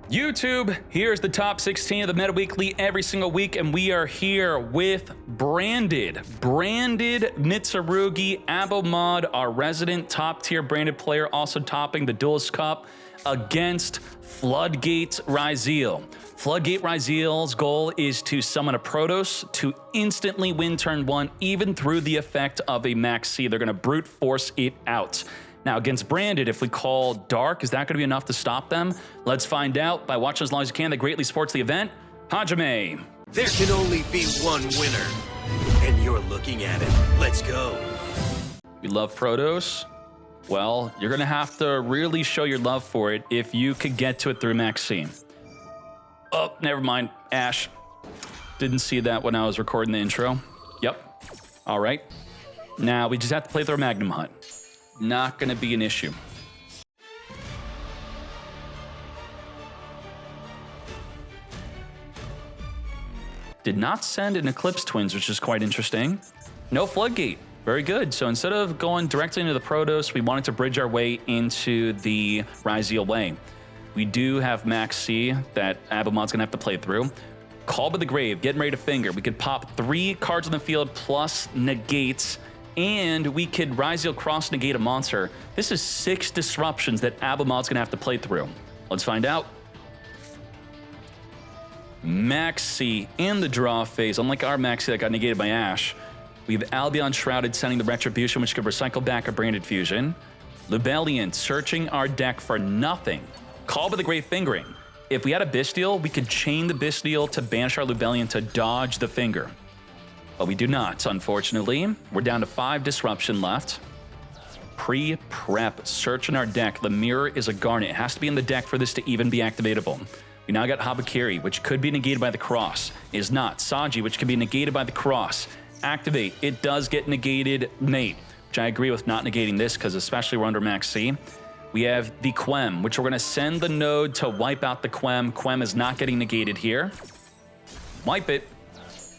YouTube, here's the top 16 of the Meta Weekly every single week, and we are here with branded Mitsurugi Abomod, our resident top-tier branded player, also topping the Duelist Cup against Floodgate Ryzeal. Floodgate Ryzeal's goal is to summon a Protoss to instantly win turn 1, even through the effect of a Max C. They're going to brute force it out. Now, against Branded, if we call Dark, is that going to be enough to stop them? Let's find out by watching as long as you can. That greatly supports the event. Hajime. There can only be one winner, and you're looking at it. Let's go. You love Protoss? Well, you're going to have to really show your love for it if you could get to it through Max C. Oh, never mind. Ash. Didn't see that when I was recording the intro. Yep. All right. Now, we just have to play through a Magnum Hut. Not going to be an issue. Did not send an Eclipse Twins, which is quite interesting. No Floodgate. Very good. So instead of going directly into the Protoss, we wanted to bridge our way into the Ryzeal way. We do have Max C that Abomod's going to have to play through. Call by the Grave, getting ready to finger. We could pop 3 cards on the field plus negates, and we could Ryzeal cross negate a monster. This is 6 disruptions that Abomod's gonna have to play through. Let's find out. Max C in the draw phase. Unlike our Max C that got negated by Ash, we have Albion Shrouded sending the Retribution, which could recycle back a Branded Fusion. Lubellion searching our deck for nothing. Call by the Great Fingering. If we had a Bestial, we could chain the Bestial to banish our Lubellion to dodge the finger. But we do not, unfortunately. We're down to 5 disruption left. Pre-prep, searching our deck. The mirror is a Garnet. It has to be in the deck for this to even be activatable. We now got Habakiri, which could be negated by the cross. Is not. Saji, which can be negated by the cross. Activate. It does get negated, mate. Which I agree with not negating this, because especially we're under Max C. We have the Quem, which we're going to send the node to wipe out the Quem. Quem is not getting negated here. Wipe it.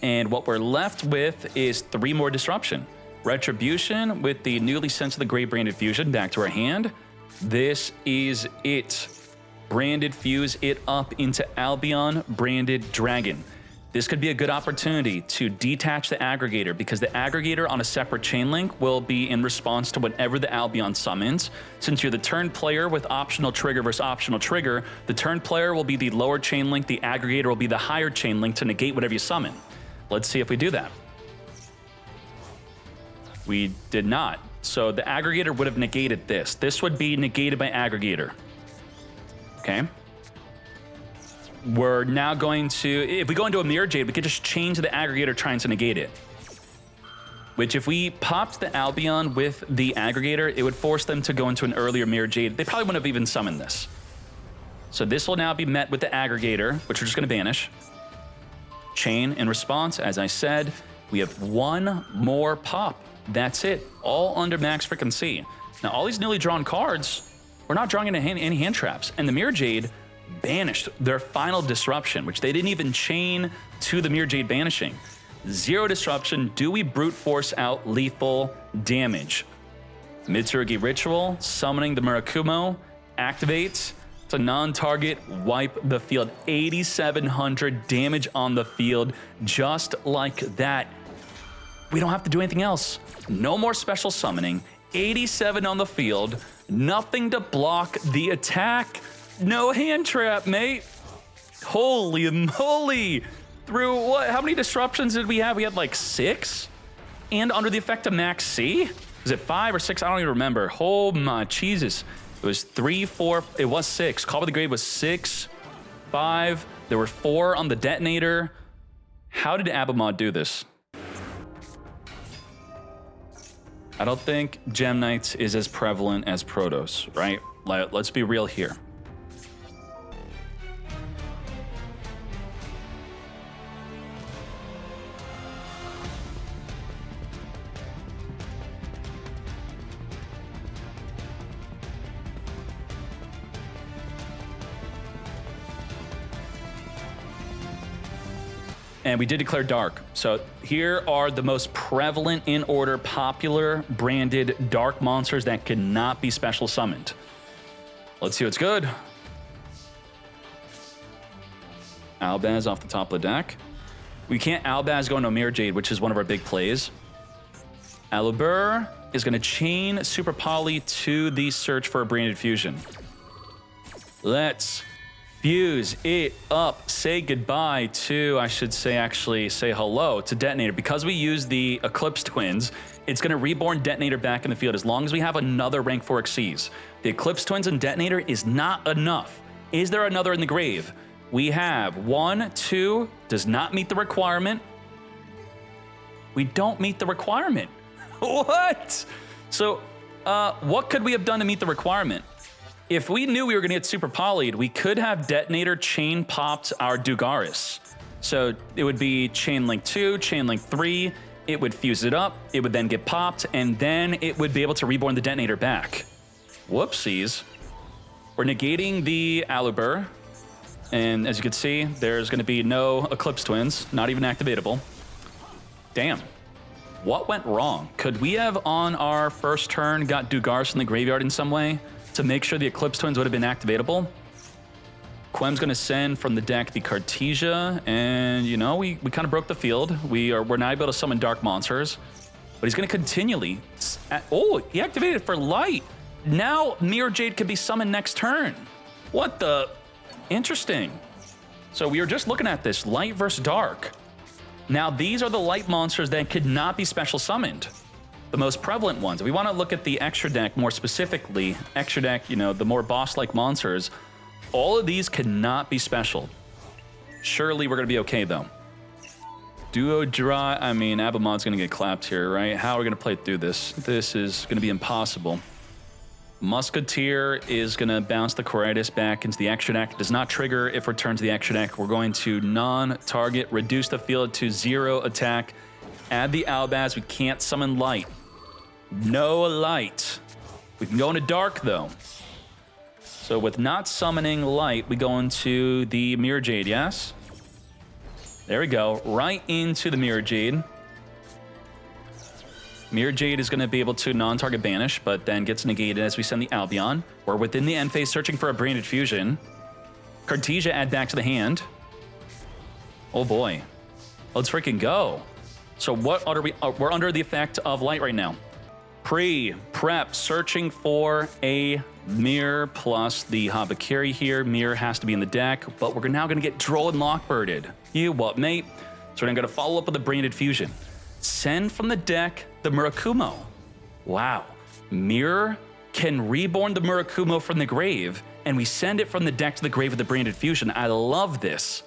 And what we're left with is 3 more disruption. Retribution with the newly sent to the Grey Branded Fusion back to our hand. This is it. Branded Fuse it up into Albion Branded Dragon. This could be a good opportunity to detach the aggregator, because the aggregator on a separate chain link will be in response to whatever the Albion summons. Since you're the turn player with optional trigger versus optional trigger, the turn player will be the lower chain link, the aggregator will be the higher chain link to negate whatever you summon. Let's see if we do that. We did not. So the aggregator would have negated this. This would be negated by aggregator. Okay. We're now going to, if we go into a Mirror Jade, we could just change the aggregator trying to negate it. Which if we popped the Albion with the aggregator, it would force them to go into an earlier Mirror Jade. They probably wouldn't have even summoned this. So this will now be met with the aggregator, which we're just going to banish. Chain in response, as I said, we have 1 more pop. That's it. All under Max freaking C. Now, all these newly drawn cards, we're not drawing any hand traps. And the Mirror Jade banished their final disruption, which they didn't even chain to the Mirror Jade banishing. 0 disruption. Do we brute force out lethal damage? Mitsurugi Ritual, summoning the Murakumo, activates. It's a non-target, wipe the field. 8,700 damage on the field, just like that. We don't have to do anything else. No more special summoning. 87 on the field. Nothing to block the attack. No hand trap, mate. Holy moly. Through what? How many disruptions did we have? We had like 6? And under the effect of Max C? Was it 5 or 6? I don't even remember. Oh my Jesus. It was 3, 4, it was 6. Call by the Grave was 6, 5. There were 4 on the detonator. How did Abomod do this? I don't think Gem Knights is as prevalent as Protoss, right? Let's be real here. And we did declare dark. So here are the most prevalent in order popular branded dark monsters that cannot be special summoned. Let's see what's good. Albaz off the top of the deck. We can't Albaz go into Mirror Jade, which is one of our big plays. Alubur is going to chain Super Poly to the search for a Branded Fusion. Let's fuse it up. Say goodbye to, I should say, actually say hello to Detonator. Because we use the Eclipse Twins, it's going to reborn Detonator back in the field as long as we have another rank 4 Xyz. The Eclipse Twins and Detonator is not enough. Is there another in the grave? We have 1, 2, does not meet the requirement. We don't meet the requirement. What? So, what could we have done to meet the requirement? If we knew we were going to get super polyed, we could have Detonator chain popped our Dugaris. So it would be chain link 2, chain link 3, it would fuse it up, it would then get popped, and then it would be able to reborn the Detonator back. Whoopsies. We're negating the Alubur, and as you can see, there's going to be no Eclipse Twins, not even activatable. Damn. What went wrong? Could we have, on our first turn, got Dugaris in the graveyard in some way to make sure the Eclipse Twins would have been activatable? Quem's going to send from the deck the Cartesia, and, you know, we kind of broke the field. We're now able to summon Dark Monsters, but he's going to continually... Oh, he activated for Light. Now Mirror Jade could be summoned next turn. What the... Interesting. So we were just looking at this, Light versus Dark. Now, these are the light monsters that could not be special summoned. The most prevalent ones. If we want to look at the extra deck more specifically, extra deck, you know, the more boss-like monsters, all of these cannot be special. Surely we're going to be okay, though. Duo Dry, I mean, Abamod's going to get clapped here, right? How are we going to play through this? This is going to be impossible. Musketeer is going to bounce the Coritis back into the extra deck. Does not trigger if returned to the extra deck. We're going to non-target, reduce the field to 0 attack. Add the Albaz. We can't summon Light. No Light. We can go into Dark, though. So with not summoning Light, we go into the Mirror Jade, yes? There we go. Right into the Mirror Jade. Mirror Jade is going to be able to non-target banish, but then gets negated as we send the Albion. We're within the end phase searching for a Branded Fusion. Cartesia add back to the hand. Oh boy. Let's freaking go. So what are we? We're under the effect of Light right now. Prep, searching for a Mirror plus the Habakiri here. Mirror has to be in the deck, but we're now going to get Droll and Lockbirded. You what, mate? So we're going to follow up with a Branded Fusion. Send from the deck the Murakumo. Wow. Mirror can reborn the Murakumo from the grave, and we send it from the deck to the grave with the Branded Fusion. I love this.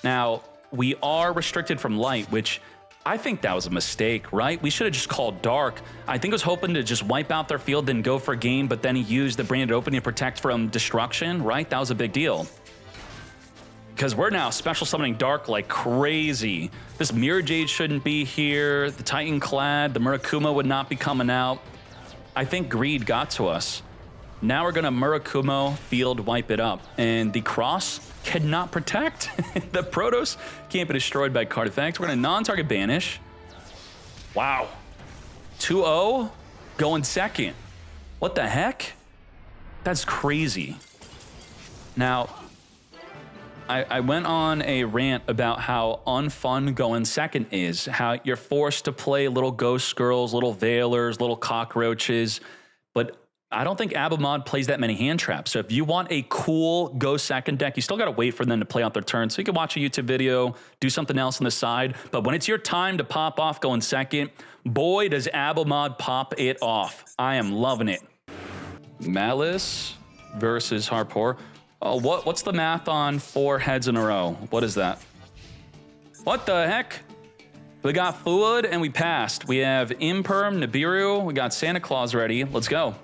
Now, we are restricted from Light, which I think that was a mistake, right? We should have just called Dark. I think I was hoping to just wipe out their field, then go for a game, but then he used the Branded Opening to protect from destruction, right? That was a big deal. Because we're now special summoning Dark like crazy. This Mirror Jade shouldn't be here. The Titan Clad, the Murakumo would not be coming out. I think greed got to us. Now we're going to Murakumo field wipe it up. And the Cross cannot protect. The Protoss can't be destroyed by card effects. We're going to non-target banish. Wow. 2-0 going second. What the heck? That's crazy. Now... I went on a rant about how unfun going second is, how you're forced to play little ghost girls, little veilers, little cockroaches, but I don't think Abamod plays that many hand traps. So if you want a cool go second deck, you still got to wait for them to play out their turn. So you can watch a YouTube video, do something else on the side, but when it's your time to pop off going second, boy, does Abamod pop it off. I am loving it. Maliss versus Harpoor. What's the math on 4 heads in a row? What is that? What the heck? We got Fluid and we passed. We have Imperm, Nibiru. We got Santa Claus ready. Let's go.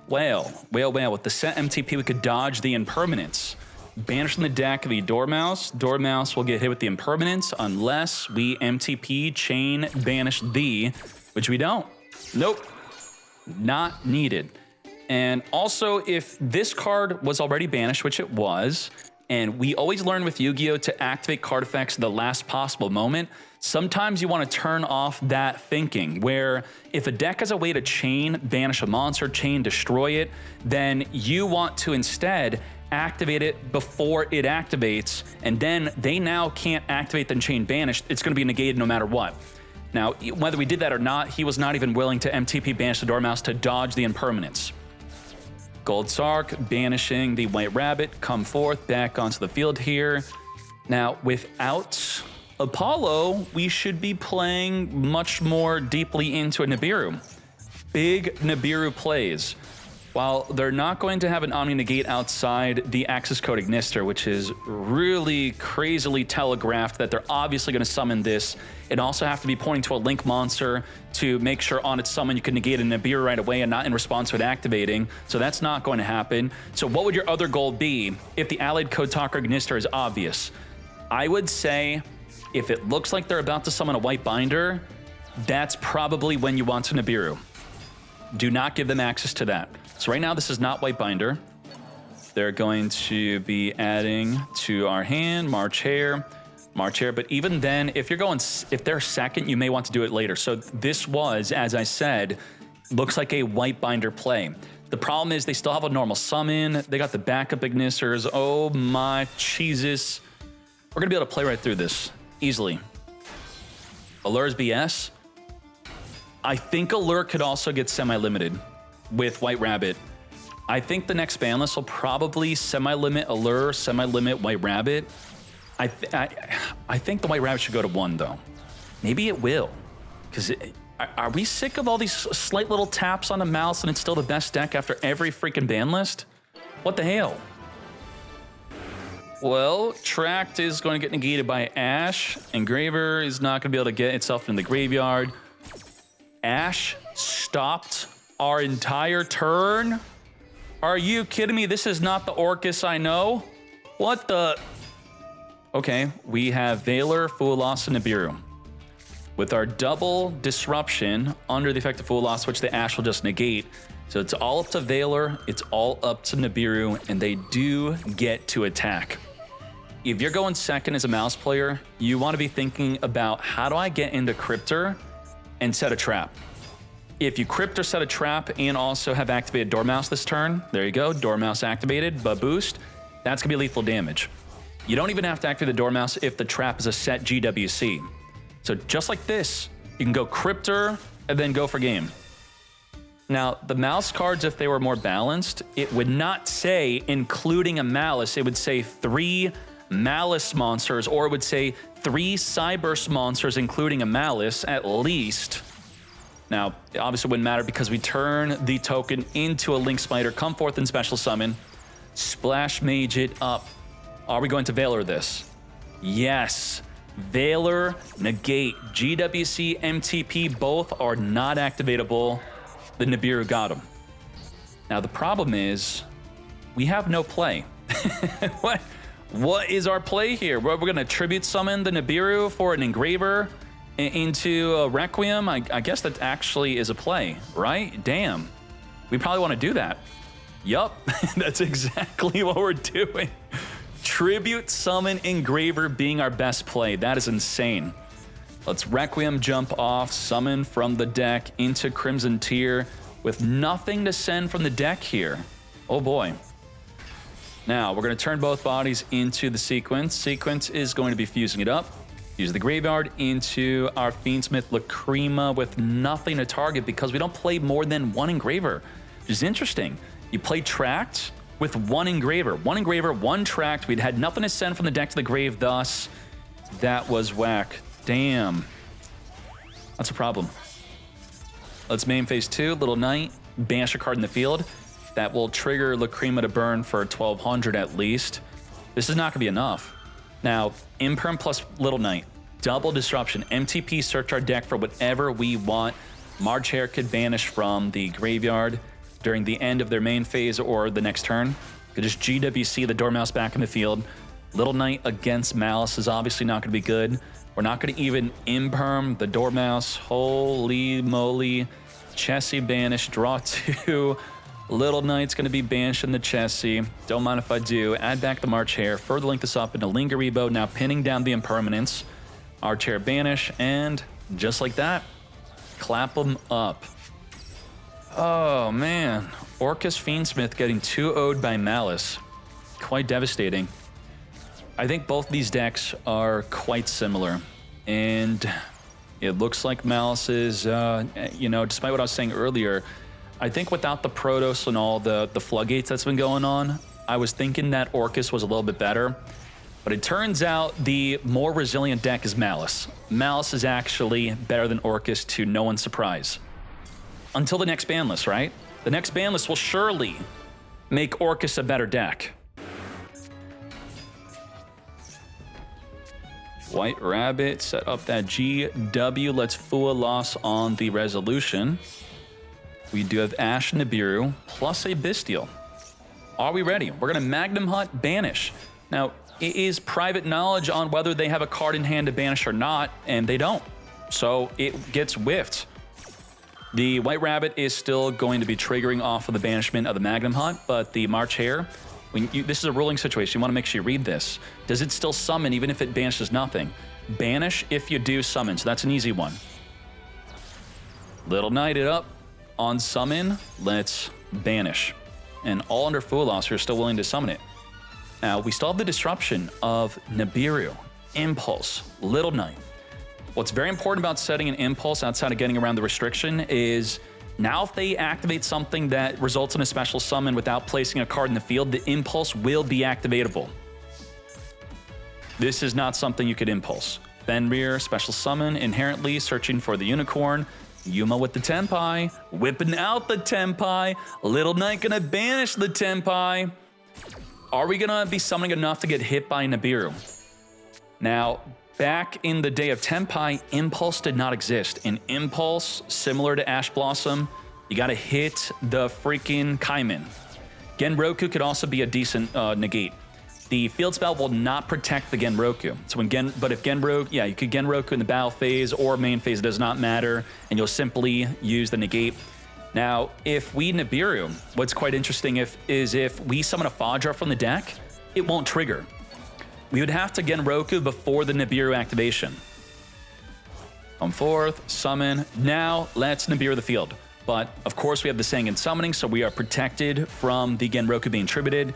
Whale. With the set MTP, we could dodge the Impermanence. Banish from the deck the Dormouse. Dormouse will get hit with the Impermanence unless we MTP chain banish the, which we don't. Nope. Not needed. And also, if this card was already banished, which it was, And we always learn with Yu-Gi-Oh! To activate card effects at the last possible moment. Sometimes you want to turn off that thinking, where if a deck has a way to chain, banish a monster, chain, destroy it, then you want to instead activate it before it activates, and then they now can't activate the chain banish. It's going to be negated no matter what. Now, whether we did that or not, he was not even willing to MTP banish the Dormouse to dodge the impermanence. Gold Sark, banishing the White Rabbit, come forth, back onto the field here. Now, without Apollo, we should be playing much more deeply into a Nibiru. Big Nibiru plays. While they're not going to have an Omni Negate outside the Access Code Ignister, which is really crazily telegraphed that they're obviously going to summon this, it also have to be pointing to a Link monster to make sure on its summon you can negate a Nibiru right away and not in response to it activating, so that's not going to happen. So what would your other goal be if the Allied Code Talker Ignister is obvious? I would say if it looks like they're about to summon a White Binder, that's probably when you want to Nibiru. Do not give them access to that. So right now, this is not White Binder. They're going to be adding to our hand, March Hare, but even then, if they're second, you may want to do it later. So this was, as I said, looks like a White Binder play. The problem is they still have a normal summon. They got the backup Ignisters. Oh my Jesus. We're gonna be able to play right through this easily. Allure's BS. I think Allure could also get semi-limited with White Rabbit. I think the next ban list will probably semi-limit Allure, semi-limit White Rabbit. I think the White Rabbit should go to 1, though. Maybe it will. Because are we sick of all these slight little taps on the mouse and it's still the best deck after every freaking ban list? What the hell? Well, Tract is going to get negated by Ash. Engraver is not going to be able to get itself in the graveyard. Ash stopped our entire turn? Are you kidding me? This is not the Orcust I know. What the? Okay, we have Valor, Full Loss, and Nibiru. With our double disruption under the effect of Full Loss, which the Ash will just negate. So it's all up to Valor, it's all up to Nibiru, and they do get to attack. If you're going second as a mouse player, you want to be thinking about how do I get into Cryptor and set a trap. If you Crypt or set a trap and also have activated Dormouse this turn, there you go, Dormouse activated, but boost, that's gonna be lethal damage. You don't even have to activate the Dormouse if the trap is a set GWC. So just like this, you can go Cryptor and then go for game. Now, the mouse cards, if they were more balanced, it would not say including a Maliss, it would say 3 Maliss monsters, or it would say 3 Cyburst monsters including a Maliss at least. Now, it obviously wouldn't matter because we turn the token into a Link Spider, come forth in special summon, Splash Mage it up. Are we going to Valor this? Yes. Valor, negate, GWC, MTP, both are not activatable. The Nibiru got him. Now, the problem is we have no play. What is our play here? We're going to tribute summon the Nibiru for an Engraver into a Requiem. I guess that actually is a play, right? Damn. We probably want to do that. Yup, that's exactly what we're doing. Tribute summon Engraver being our best play. That is insane. Let's Requiem jump off, summon from the deck into Crimson Tier with nothing to send from the deck here. Oh boy. Now, we're going to turn both bodies into the Sequence. Sequence is going to be fusing it up. Use the graveyard into our Fiendsmith Lacrima with nothing to target because we don't play more than 1 Engraver, which is interesting. You play Tract with 1 Engraver. 1 Engraver, 1 Tract. We'd had nothing to send from the deck to the grave, thus that was whack. Damn. That's a problem. Let's main phase 2, Little Knight, banish a card in the field. That will trigger Lacrima to burn for 1200 at least. This is not gonna be enough. Now, Imperm plus Little Knight, double disruption, MTP search our deck for whatever we want. March Hare could banish from the graveyard during the end of their main phase or the next turn. Could just GWC the Dormouse back in the field. Little Knight against Maliss is obviously not gonna be good. We're not gonna even Imperm the Dormouse. Holy moly. Chessie banish, draw 2. Little Knight's going to be banished in the Chessie. Don't mind if I do. Add back the March Hare. Further link this up into Linger Rebo. Now pinning down the Impermanence. March Hare banish. And just like that, clap them up. Oh, man. Orcust Fiendsmith getting 2-0'd by Maliss. Quite devastating. I think both these decks are quite similar. And it looks like Maliss is, you know, despite what I was saying earlier, I think without the Protoss and all the floodgates that's been going on, I was thinking that Orcust was a little bit better. But it turns out the more resilient deck is Maliss. Maliss is actually better than Orcust to no one's surprise. Until the next ban list, right? The next ban list will surely make Orcust a better deck. White Rabbit, set up that GW. Let's fool a loss on the resolution. We do have Ash Nibiru plus a Bestial. Are we ready? We're going to Magnum Hunt banish. Now, it is private knowledge on whether they have a card in hand to banish or not, and they don't. So it gets whiffed. The White Rabbit is still going to be triggering off of the banishment of the Magnum Hunt, but the March Hare, this is a ruling situation. You want to make sure you read this. Does it still summon even if it banishes nothing? Banish if you do summon, so that's an easy one. Little Knight it up. On summon, let's banish. And all under Fool Loss are still willing to summon it. Now, we still have the disruption of Nibiru, Impulse, Little Knight. What's very important about setting an Impulse outside of getting around the restriction is now if they activate something that results in a special summon without placing a card in the field, the Impulse will be activatable. This is not something you could Impulse. Fenrir, special summon, inherently searching for the Unicorn. Yuma with the Tenpai, whipping out the Tenpai. Little Knight gonna banish the Tenpai. Are we gonna be summoning enough to get hit by Nibiru? Now, back in the day of Tenpai, Impulse did not exist. In Impulse, similar to Ash Blossom, you gotta hit the freaking Kaiman. Genroku could also be a decent negate. The field spell will not protect the Genroku. So but if Genroku, yeah, you could Genroku in the battle phase or main phase, it does not matter, and you'll simply use the negate. Now, if we Nibiru, what's quite interesting is if we summon a Fadra from the deck, it won't trigger. We would have to Genroku before the Nibiru activation. Come forth, summon. Now, let's Nibiru the field. But, of course, we have the Sangan summoning, so we are protected from the Genroku being tributed.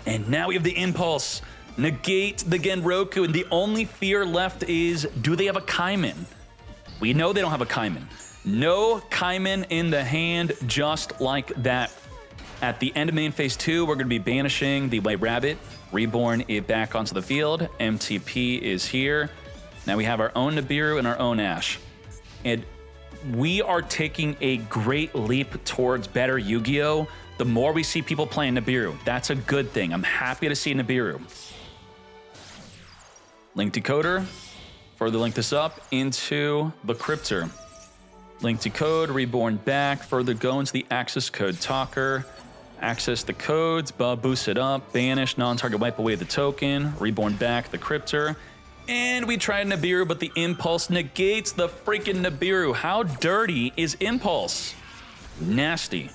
And now we have the Impulse. Negate the Genroku, and the only fear left is, do they have a Kaiman? We know they don't have a Kaiman. No Kaiman in the hand, just like that. At the end of main phase 2, we're going to be banishing the White Rabbit, reborn it back onto the field. MTP is here. Now we have our own Nibiru and our own Ash. And we are taking a great leap towards better Yu-Gi-Oh! The more we see people playing Nibiru, that's a good thing. I'm happy to see Nibiru. Link decoder. Further link this up into the Cryptor. Link decode, reborn back. Further go into the access code talker. Access the codes, boost it up, banish, non-target wipe away the token, reborn back the Cryptor. And we tried Nibiru, but the Impulse negates the freaking Nibiru. How dirty is Impulse? Nasty.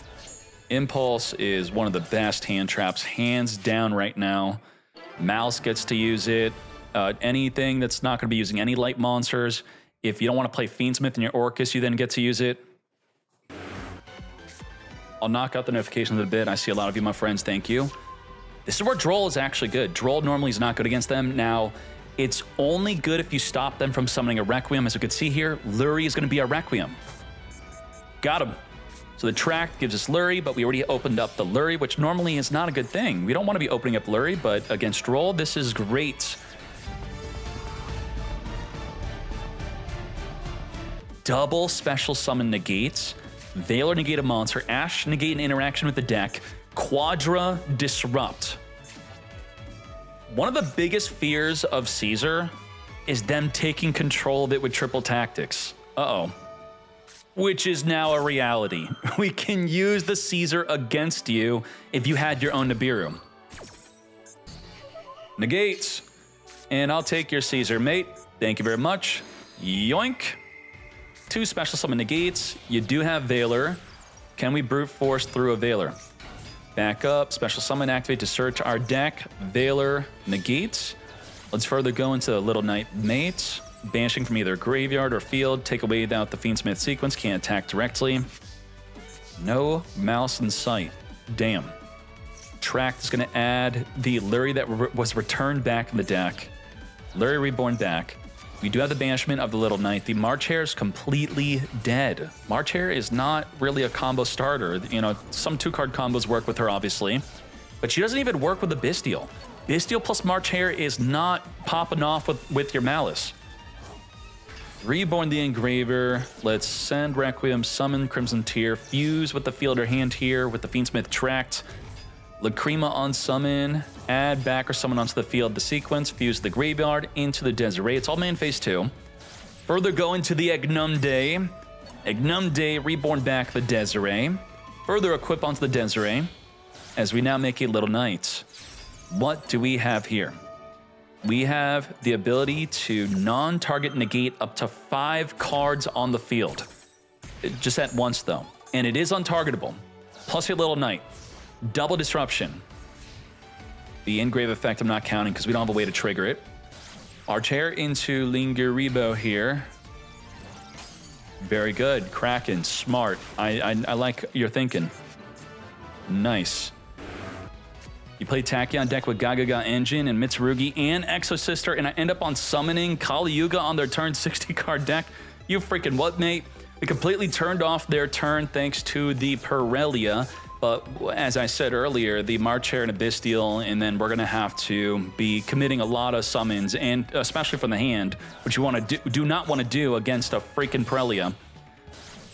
Impulse is one of the best hand traps, hands down right now. Maliss gets to use it. Anything that's not going to be using any light monsters. If you don't want to play Fiendsmith in your Orcust, you then get to use it. I'll knock out the notifications in a bit. I see a lot of you, my friends. Thank you. This is where Droll is actually good. Droll normally is not good against them. Now, it's only good if you stop them from summoning a Requiem. As you can see here, Lurie is going to be a Requiem. Got him. So the track gives us Lurie, but we already opened up the Lurie, which normally is not a good thing. We don't want to be opening up Lurie, but against Droll, this is great. Double special summon negates. Veiler negate a monster. Ash negate an interaction with the deck. Quadra disrupt. One of the biggest fears of Caesar is them taking control of it with triple tactics. Uh-oh. Which is now a reality. We can use the Caesar against you if you had your own Nibiru. Negates. And I'll take your Caesar, mate. Thank you very much. Yoink. 2 special summon negates. You do have Veiler. Can we brute force through a Veiler? Back up, special summon activate to search our deck. Veiler negates. Let's further go into Little Knight Mate. Banishing from either graveyard or field. Take away without the Fiendsmith sequence. Can't attack directly. No Maliss in sight. Damn. Tract is going to add the Lurie that was returned back in the deck. Lurie reborn back. We do have the banishment of the Little Knight. The March Hare is completely dead. March Hare is not really a combo starter. You know, some 2-card combos work with her, obviously. But she doesn't even work with the Bystial. Bystial plus March Hare is not popping off with your Maliss. Reborn the Engraver. Let's send Requiem, summon Crimson Tear, fuse with the field or hand here with the Fiendsmith Tract. Lacrima on summon, add back or summon onto the field the sequence, fuse the graveyard into the Desiree. It's all main phase 2. Further go into the Egnum Day, reborn back the Desiree. Further equip onto the Desiree as we now make a Little Knight. What do we have here? We have the ability to non-target negate up to 5 cards on the field. Just at once though. And it is untargetable. Plus your Little Knight. Double disruption. The engrave effect I'm not counting because we don't have a way to trigger it. March Hare into Lingeribo here. Very good. Kraken, smart. I like your thinking. Nice. You play Tachyon deck with Gagaga Engine and Mitsurugi and Exosister, and I end up on summoning Kali Yuga on their turn 60 card deck. You freaking what, mate? We completely turned off their turn thanks to the Perelia. But as I said earlier, the March Hare and a Bystial, and then we're going to have to be committing a lot of summons, and especially from the hand, which you want to do not want to do against a freaking Perelia.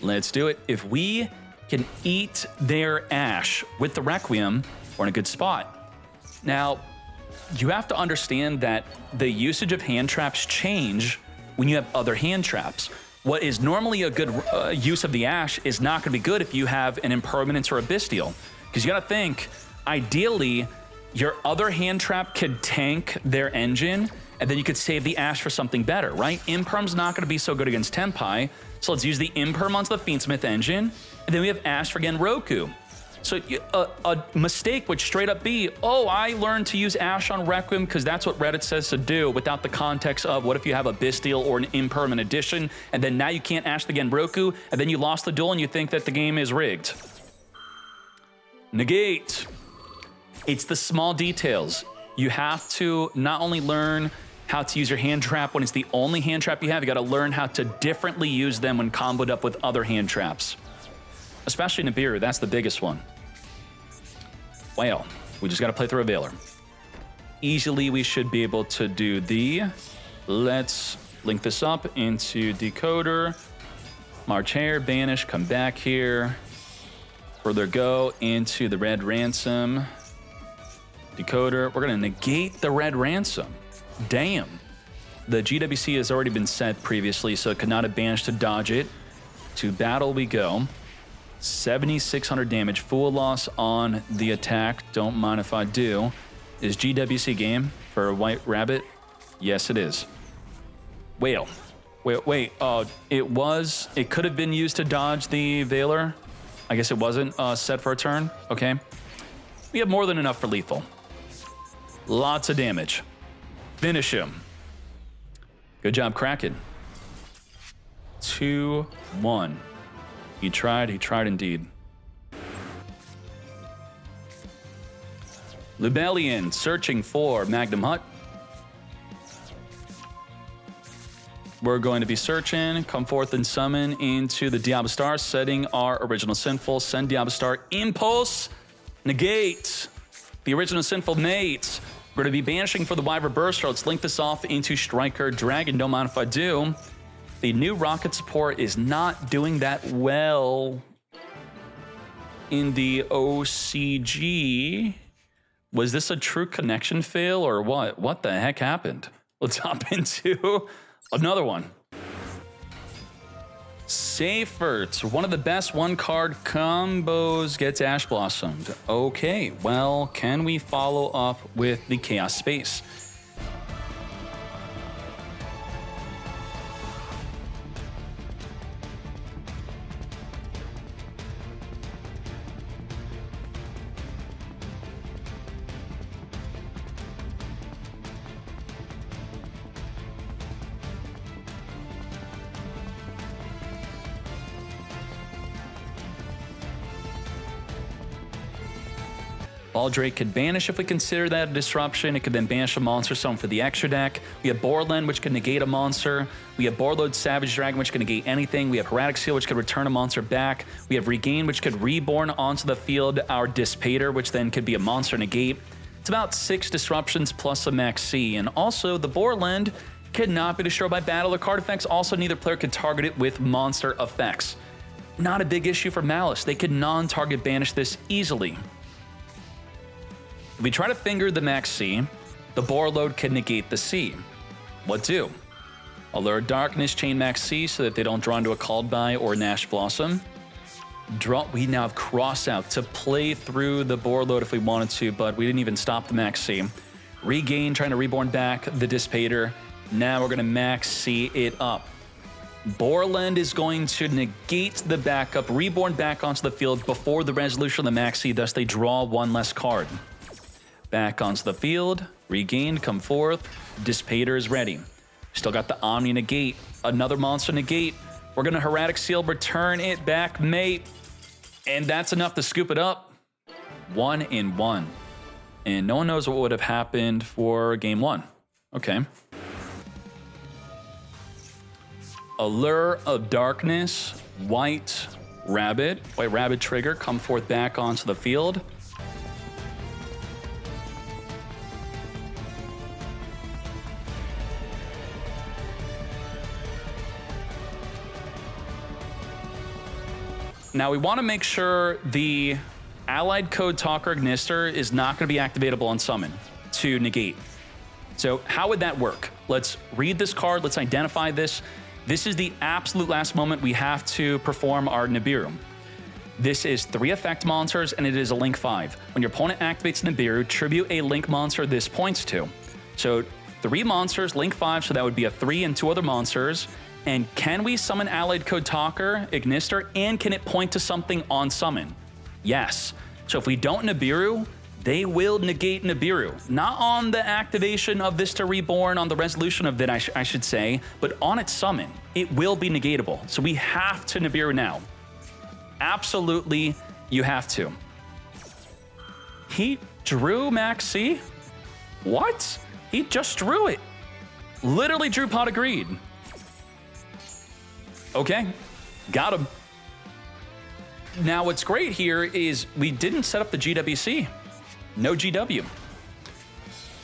Let's do it. If we can eat their Ash with the Requiem, we're in a good spot. Now, you have to understand that the usage of hand traps change when you have other hand traps. What is normally a good use of the Ash is not going to be good if you have an Impermanence or a Bystial. Because you got to think, ideally, your other hand trap could tank their engine, and then you could save the Ash for something better, right? Imperm's not going to be so good against Tenpai, so let's use the Imperm onto the Fiendsmith engine, and then we have Ash for Genroku. So a mistake would straight up be, oh, I learned to use Ash on Requiem because that's what Reddit says to do, without the context of what if you have a Bystial or an Imperm addition, and then now you can't Ash the Genroku, and then you lost the duel and you think that the game is rigged. Negate. It's the small details. You have to not only learn how to use your hand trap when it's the only hand trap you have, you got to learn how to differently use them when comboed up with other hand traps. Especially Nibiru, that's the biggest one. Well, we just got to play through a Veiler. Easily, we should be able to do the... Let's link this up into Decoder. March Hare, banish, come back here. Further go into the Red Ransom. Decoder, we're going to negate the Red Ransom. Damn. The GWC has already been set previously, so it could not have banished to dodge it. To battle we go. 7,600 damage, full loss on the attack. Don't mind if I do. Is GWC game for a White Rabbit? Yes, it is. Wait. It could have been used to dodge the Veiler. I guess it wasn't set for a turn. Okay. We have more than enough for lethal. Lots of damage. Finish him. Good job, Kraken. 2-1. He tried indeed. Lubellion searching for Magnum Hut. We're going to be searching, come forth and summon into the Diablo Star, setting our original Sinful, send Diablo Star, Impulse, negate the original Sinful mates. We're going to be banishing for the Wyvern Burster. Let's link this off into Striker Dragon, don't mind if I do. The new rocket support is not doing that well in the OCG. Was this a true connection fail or what? What the heck happened? Let's hop into another one. Seifert, one of the best one-card combos, gets Ash Blossomed. Okay, well, can we follow up with the Chaos Space? Baldrake could banish if we consider that a disruption. It could then banish a monster summon for the extra deck. We have Borland, which can negate a monster. We have Borload Savage Dragon, which can negate anything. We have Herratic Seal, which could return a monster back. We have Regain, which could reborn onto the field our Dissipator, which then could be a monster negate. It's about 6 disruptions plus a max C. And also, the Borland cannot be destroyed by battle or card effects. Also, neither player could target it with monster effects. Not a big issue for Maliss. They could non-target banish this easily. If we try to finger the max C, the Borload can negate the C. What do? Allure Darkness, chain max C so that they don't draw into a Called By or Nash Blossom. We now have Cross Out to play through the Borload if we wanted to, but we didn't even stop the max C. Regain, trying to reborn back the Dissipator. Now we're going to max C it up. Borland is going to negate the backup, reborn back onto the field before the resolution of the max C, thus they draw 1 less card. Back onto the field, Regained, come forth, Dissipator is ready. Still got the Omni negate, another monster negate. We're going to Herratic Seal, return it back, mate. And that's enough to scoop it up. 1-1. And no one knows what would have happened for game 1. Okay. Allure of Darkness, White Rabbit trigger, come forth back onto the field. Now we want to make sure the Allied Code Talker Ignister is not going to be activatable on summon to negate. So how would that work? Let's read this card, let's identify this. This is the absolute last moment we have to perform our Nibiru. This is 3 effect monsters and it is a Link 5. When your opponent activates Nibiru, tribute a Link monster this points to. So 3 monsters, Link 5, so that would be a 3 and 2 other monsters. And can we summon Allied Code Talker, Ignister, and can it point to something on summon? Yes. So if we don't Nibiru, they will negate Nibiru. Not on the activation of this to reborn, on the resolution of that, I should say, but on its summon, it will be negatable. So we have to Nibiru now. Absolutely, you have to. He drew Max C? What? He just drew it. Literally drew Pot of Greed. Okay, got him. Now what's great here is we didn't set up the GWC. No GW.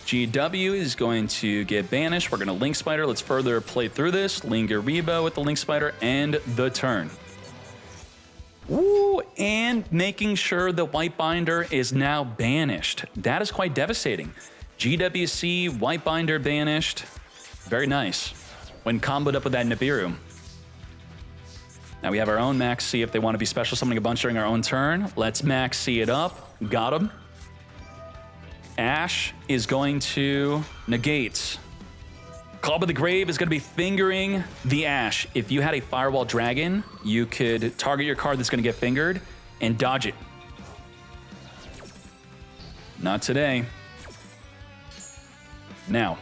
GW is going to get banished. We're going to Link Spider. Let's further play through this. Linger Rebo with the Link Spider and the turn. Ooh, and making sure the White Binder is now banished. That is quite devastating. GWC, White Binder banished. Very nice. When comboed up with that Nibiru. Now we have our own Max C if they want to be special summoning a bunch during our own turn. Let's Max C it up. Got him. Ash is going to negate. Club of the Grave is going to be fingering the Ash. If you had a Firewall Dragon, you could target your card that's going to get fingered and dodge it. Not today. Now,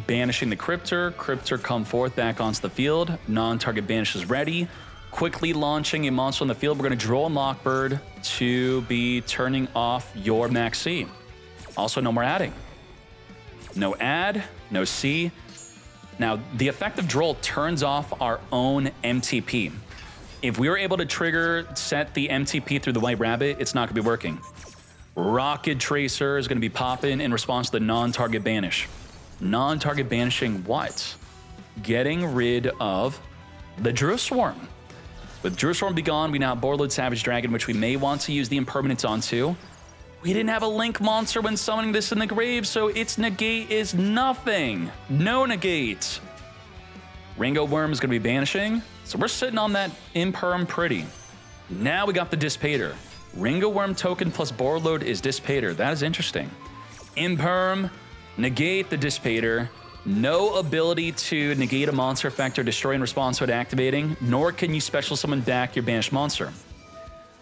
banishing the Cryptor. Cryptor come forth back onto the field. Non-target banish is ready. Quickly launching a monster on the field. We're going to draw a Mockbird to be turning off your Max C. Also, no more adding. No add, no C. Now, the effect of Droll turns off our own MTP. If we were able to set the MTP through the White Rabbit, it's not going to be working. Rocket Tracer is going to be popping in response to the non-target banish. Non-target banishing what? Getting rid of the Drew Swarm. With Drew Swarm be gone, we now have Borload Savage Dragon, which we may want to use the Impermanence onto. We didn't have a Link monster when summoning this in the grave, so its negate is nothing. No negate. Ringo Worm is going to be banishing, so we're sitting on that Imperm pretty. Now we got the Dissipator. Ringo Worm token plus Borload is Dissipator. That is interesting. Imperm, negate the Dissipator. No ability to negate a monster effect or destroy in response to it activating, nor can you special summon back your banished monster.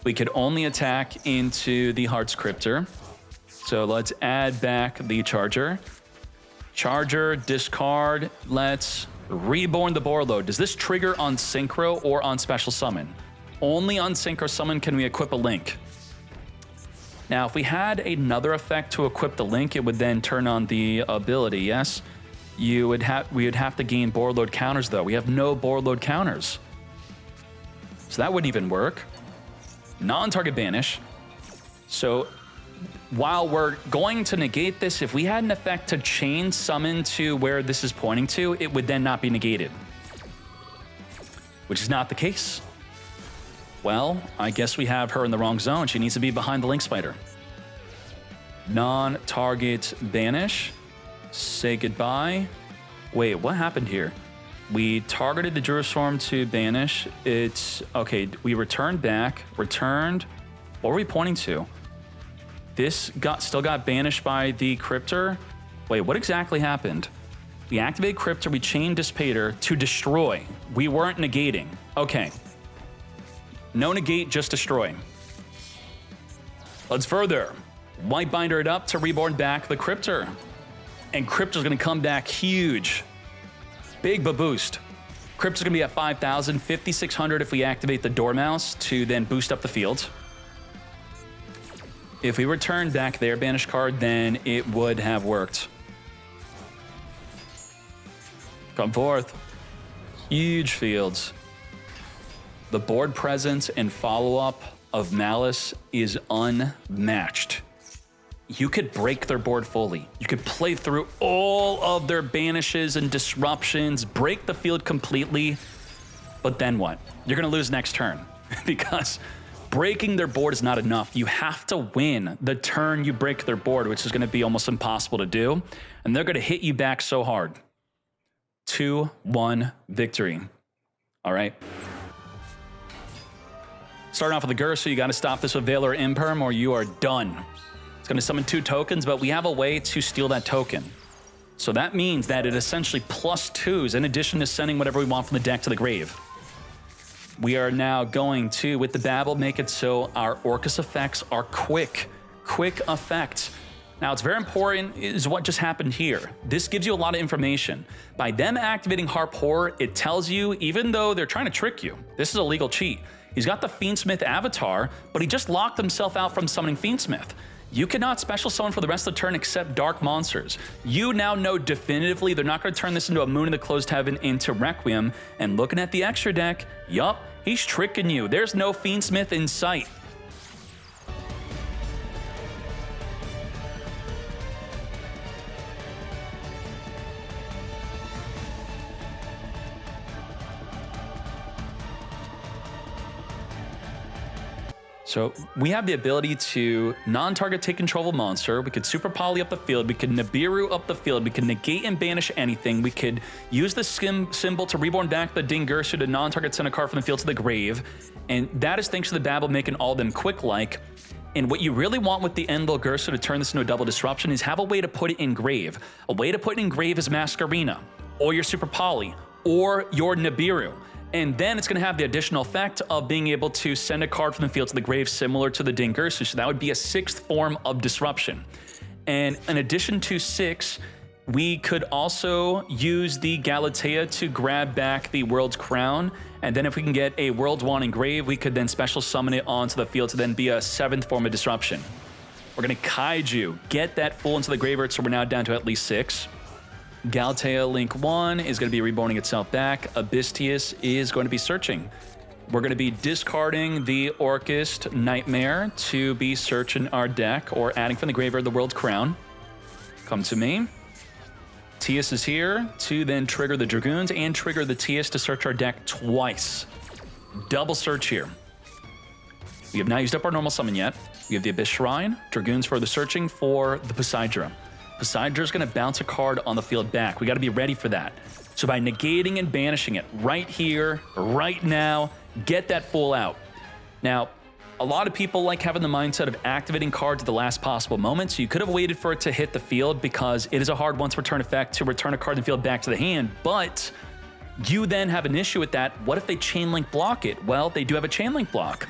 We could only attack into the Heart's Cryptor. So let's add back the Charger. Charger, discard, let's reborn the Borload. Does this trigger on Synchro or on special summon? Only on Synchro summon can we equip a Link. Now, if we had another effect to equip the link, it would then turn on the ability, yes? We would have to gain board load counters, though. We have no board load counters. So that wouldn't even work. Non-target banish. So while we're going to negate this, if we had an effect to chain summon to where this is pointing to, it would then not be negated. Which is not the case. Well, I guess we have her in the wrong zone. She needs to be behind the Link Spider. Non-target banish. Say goodbye. Wait, what happened here? We targeted the Jerusalem to banish. It's, okay, we returned back. Returned. What were we pointing to? This still got banished by the Cryptor. Wait, what exactly happened? We activated Cryptor, we chained Dissipator to destroy. We weren't negating. Okay. No negate, just destroy. Let's further. White binder it up to reborn back the Cryptor. And Cryptor's gonna come back huge. Big boost. Cryptor's gonna be at 5,000, 5,600 if we activate the Dormouse to then boost up the field. If we return back their banished card, then it would have worked. Come forth. Huge fields. The board presence and follow-up of Maliss is unmatched. You could break their board fully. You could play through all of their banishes and disruptions, break the field completely, but then what? You're gonna lose next turn because breaking their board is not enough. You have to win the turn you break their board, which is gonna be almost impossible to do, and they're gonna hit you back so hard. 2-1 victory. All right. Starting off with the Gersu, you got to stop this with Veil or Imperm or you are done. It's going to summon 2 tokens, but we have a way to steal that token. So that means that it essentially +2s in addition to sending whatever we want from the deck to the grave. We are now going to, with the Babble, make it so our Orcust effects are quick effects. Now, it's very important is what just happened here. This gives you a lot of information. By them activating Harp Horror, it tells you, even though they're trying to trick you, this is a legal cheat. He's got the Fiendsmith avatar, but he just locked himself out from summoning Fiendsmith. You cannot special summon for the rest of the turn except Dark Monsters. You now know definitively they're not going to turn this into a Moon in the Closed Heaven into Requiem. And looking at the extra deck, yup, he's tricking you. There's no Fiendsmith in sight. So we have the ability to non-target take control of a monster. We could super poly up the field. We could Nibiru up the field. We could negate and banish anything. We could use the symbol to reborn back the Dingursu to non-target send a card from the field to the grave. And that is thanks to the Babble making all of them quick-like. And what you really want with the Enlil Gersu to turn this into a double disruption is have a way to put it in grave. A way to put it in grave is Masquerena, or your Super Poly, or your Nibiru. And then it's going to have the additional effect of being able to send a card from the field to the grave similar to the Dingursu. So that would be a 6th form of disruption. And in addition to 6, we could also use the Galatea to grab back the World's Crown. And then if we can get a World's Wand engrave, we could then special summon it onto the field to then be a 7th form of disruption. We're going to Kaiju, get that full into the graveyard, so we're now down to at least 6. Galatea Link 1 is going to be reborning itself back. Abystius is going to be searching. We're going to be discarding the Orcust Nightmare to be searching our deck or adding from the graveyard the World's Crown. Come to me. Tias is here to then trigger the Dragoons and trigger the Tias to search our deck twice. Double search here. We have not used up our normal summon yet. We have the Abyss Shrine, Dragoons for the searching for the Poseidra. Poseidra is going to bounce a card on the field back. We got to be ready for that. So by negating and banishing it right here, right now, get that full out. Now, a lot of people like having the mindset of activating cards at the last possible moment, so you could have waited for it to hit the field because it is a hard once return effect to return a card in the field back to the hand, but you then have an issue with that. What if they chain link block it? Well, they do have a chain link block.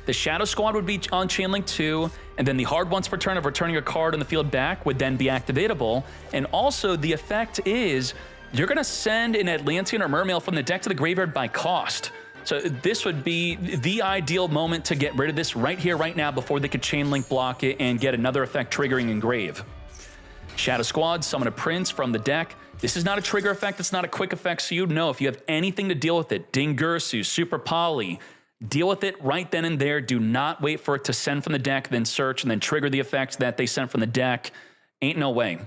The Shadow Squad would be on chain link 2, and then the hard once per turn of returning a card on the field back would then be activatable. And also the effect is you're going to send an Atlantean or Mermail from the deck to the graveyard by cost. So this would be the ideal moment to get rid of this right here, right now, before they could chain link block it and get another effect triggering Engrave. Shadow Squad, summon a Prince from the deck. This is not a trigger effect, it's not a quick effect, so you know if you have anything to deal with it, Dingursu, Super Poly, deal with it right then and there. Do not wait for it to send from the deck, then search, and then trigger the effects that they sent from the deck. Ain't no way.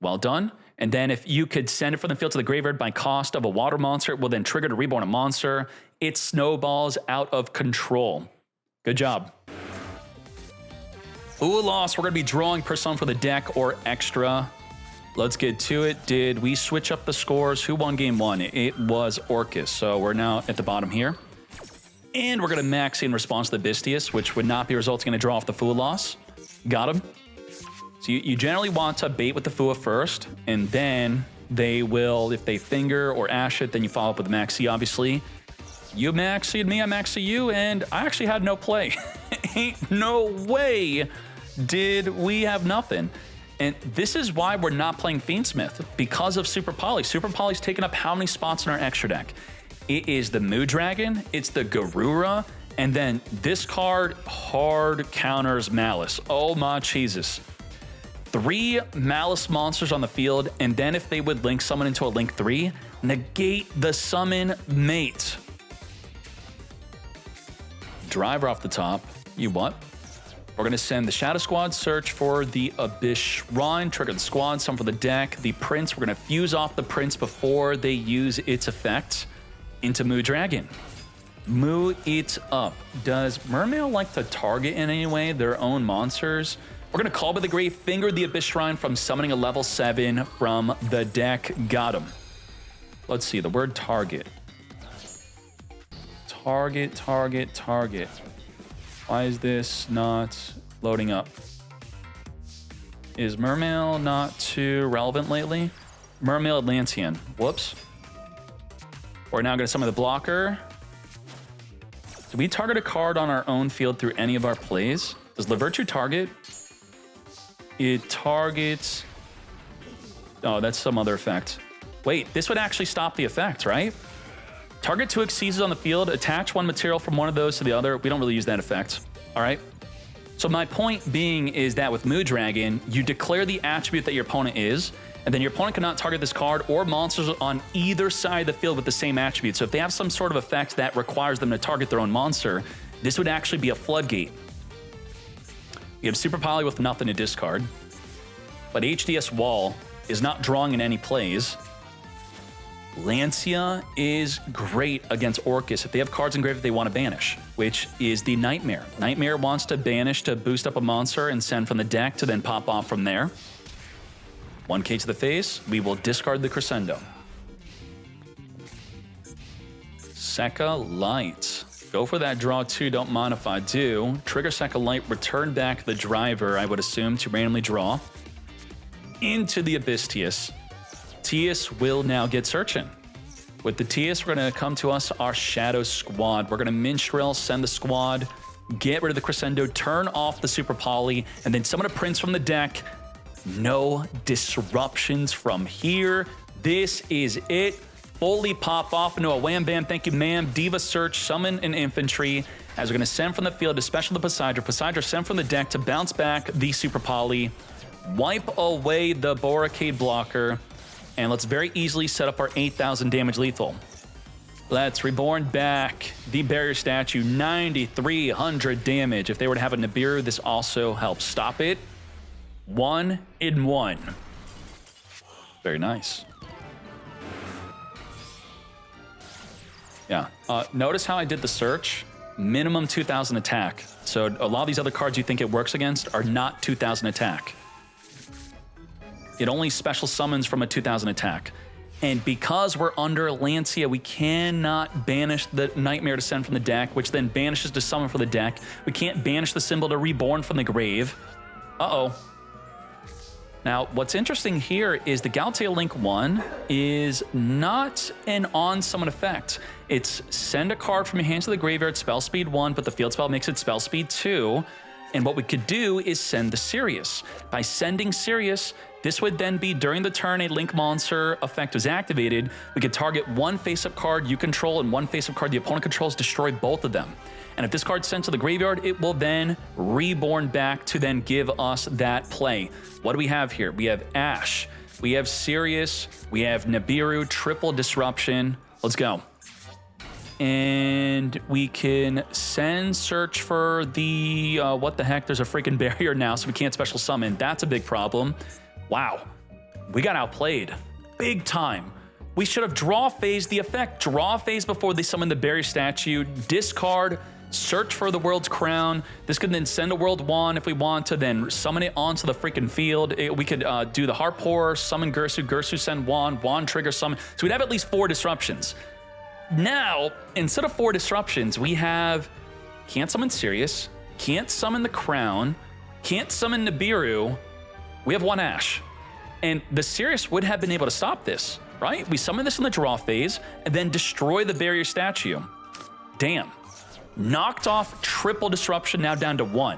Well done. And then if you could send it from the field to the graveyard by cost of a water monster, it will then trigger to reborn a monster. It snowballs out of control. Good job. Ooh, loss. We're going to be drawing per summon for the deck or extra. Let's get to it. Did we switch up the scores? Who won game one? It was Orcust. So we're now at the bottom here. And we're going to max in response to the Bistius, which would not be resulting in a draw off the Fua loss. Got him. So you generally want to bait with the Fua first, and then they will, if they finger or ash it, then you follow up with the Maxi, obviously. You Maxied me, I Maxi you, and I actually had no play. Ain't no way did we have nothing. And this is why we're not playing Fiendsmith, because of Super Poly. Super Poly's taken up how many spots in our extra deck? It is the Mood Dragon, it's the Garura, and then this card hard counters Maliss. Oh my Jesus. 3 Maliss monsters on the field, and then if they would link summon into a link 3, negate the summon mate. Driver off the top. You what? We're going to send the Shadow Squad, search for the Abyss Shrine, trigger the squad, summon for the deck. The Prince, we're going to fuse off the Prince before they use its effect into Mood Dragon. Moo it up. Does Mermail like to target in any way their own monsters? We're going to call by the Grave, finger the Abyss Shrine from summoning a level 7 from the deck. Got him. Let's see, the word target. Target, target, target. Why is this not loading up? Is Mermail not too relevant lately? Mermail Atlantean. Whoops. We're now going to summon the blocker. Do we target a card on our own field through any of our plays? Does Lavirtue target? It targets... Oh, that's some other effect. Wait, this would actually stop the effect, right? Target 2 Exceeds on the field, attach 1 material from one of those to the other. We don't really use that effect, all right? So my point being is that with Mood Dragon, you declare the attribute that your opponent is, and then your opponent cannot target this card or monsters on either side of the field with the same attribute. So if they have some sort of effect that requires them to target their own monster, this would actually be a floodgate. We have Super Poly with nothing to discard, but HDS Wall is not drawing in any plays. Lancia is great against Orcust if they have cards engraved that they want to banish, which is the Nightmare. Nightmare wants to banish to boost up a monster and send from the deck to then pop off from there. 1K to the face, we will discard the Crescendo. Sekka Light. Go for that draw 2, don't mind if I do. Trigger Sekka Light, return back the driver, I would assume, to randomly draw. Into the Abyss Tias. Tias will now get searching. With the Tias, we're going to come to us our Shadow Squad. We're going to Minstrel, send the squad, get rid of the Crescendo, turn off the Super Poly, and then summon a Prince from the deck. No disruptions from here. This is it. Fully pop off into a wham bam, thank you ma'am. Diva search, summon an infantry. As we're going to send from the field, especially the Poseidra. Poseidra send from the deck to bounce back the Super Poly. Wipe away the Boracade blocker. And let's very easily set up our 8,000 damage lethal. Let's reborn back the barrier statue, 9,300 damage. If they were to have a Nibiru, this also helps stop it. 1 in 1. Very nice. Yeah, notice how I did the search. Minimum 2,000 attack. So a lot of these other cards you think it works against are not 2,000 attack. It only special summons from a 2,000 attack. And because we're under Lancia, we cannot banish the Nightmare to send from the deck, which then banishes to summon for the deck. We can't banish the symbol to reborn from the grave. Uh-oh. Now, what's interesting here is the Galatea Link 1 is not an on-summon effect. It's send a card from your hand to the graveyard, spell speed 1, but the field spell makes it spell speed 2. And what we could do is send the Sirius. By sending Sirius, This would then be during the turn a link monster effect was activated. We could target one face-up card you control and one face-up card the opponent controls, destroy both of them. And if this card's sent to the graveyard, it will then reborn back to then give us that play. What do we have here? We have Ash, we have Sirius, we have Nibiru, triple disruption. Let's go. And we can send search for the, what the heck? There's a freaking barrier now, so we can't special summon. That's a big problem. Wow, we got outplayed big time. We should have draw phased the effect. Draw phase before they summon the barrier statue, discard, search for the world's crown. This could then send a world wand if we want to, then summon it onto the freaking field. We could do the heart pour, summon Gursu, Gursu send wand, wand trigger summon. So we'd have at least 4 disruptions. Now, instead of 4 disruptions, we have can't summon Sirius, can't summon the crown, can't summon Nibiru. We have 1 Ash. And the Sirius would have been able to stop this, right? We summon this in the draw phase and then destroy the barrier statue. Damn. Knocked off triple disruption, now down to 1.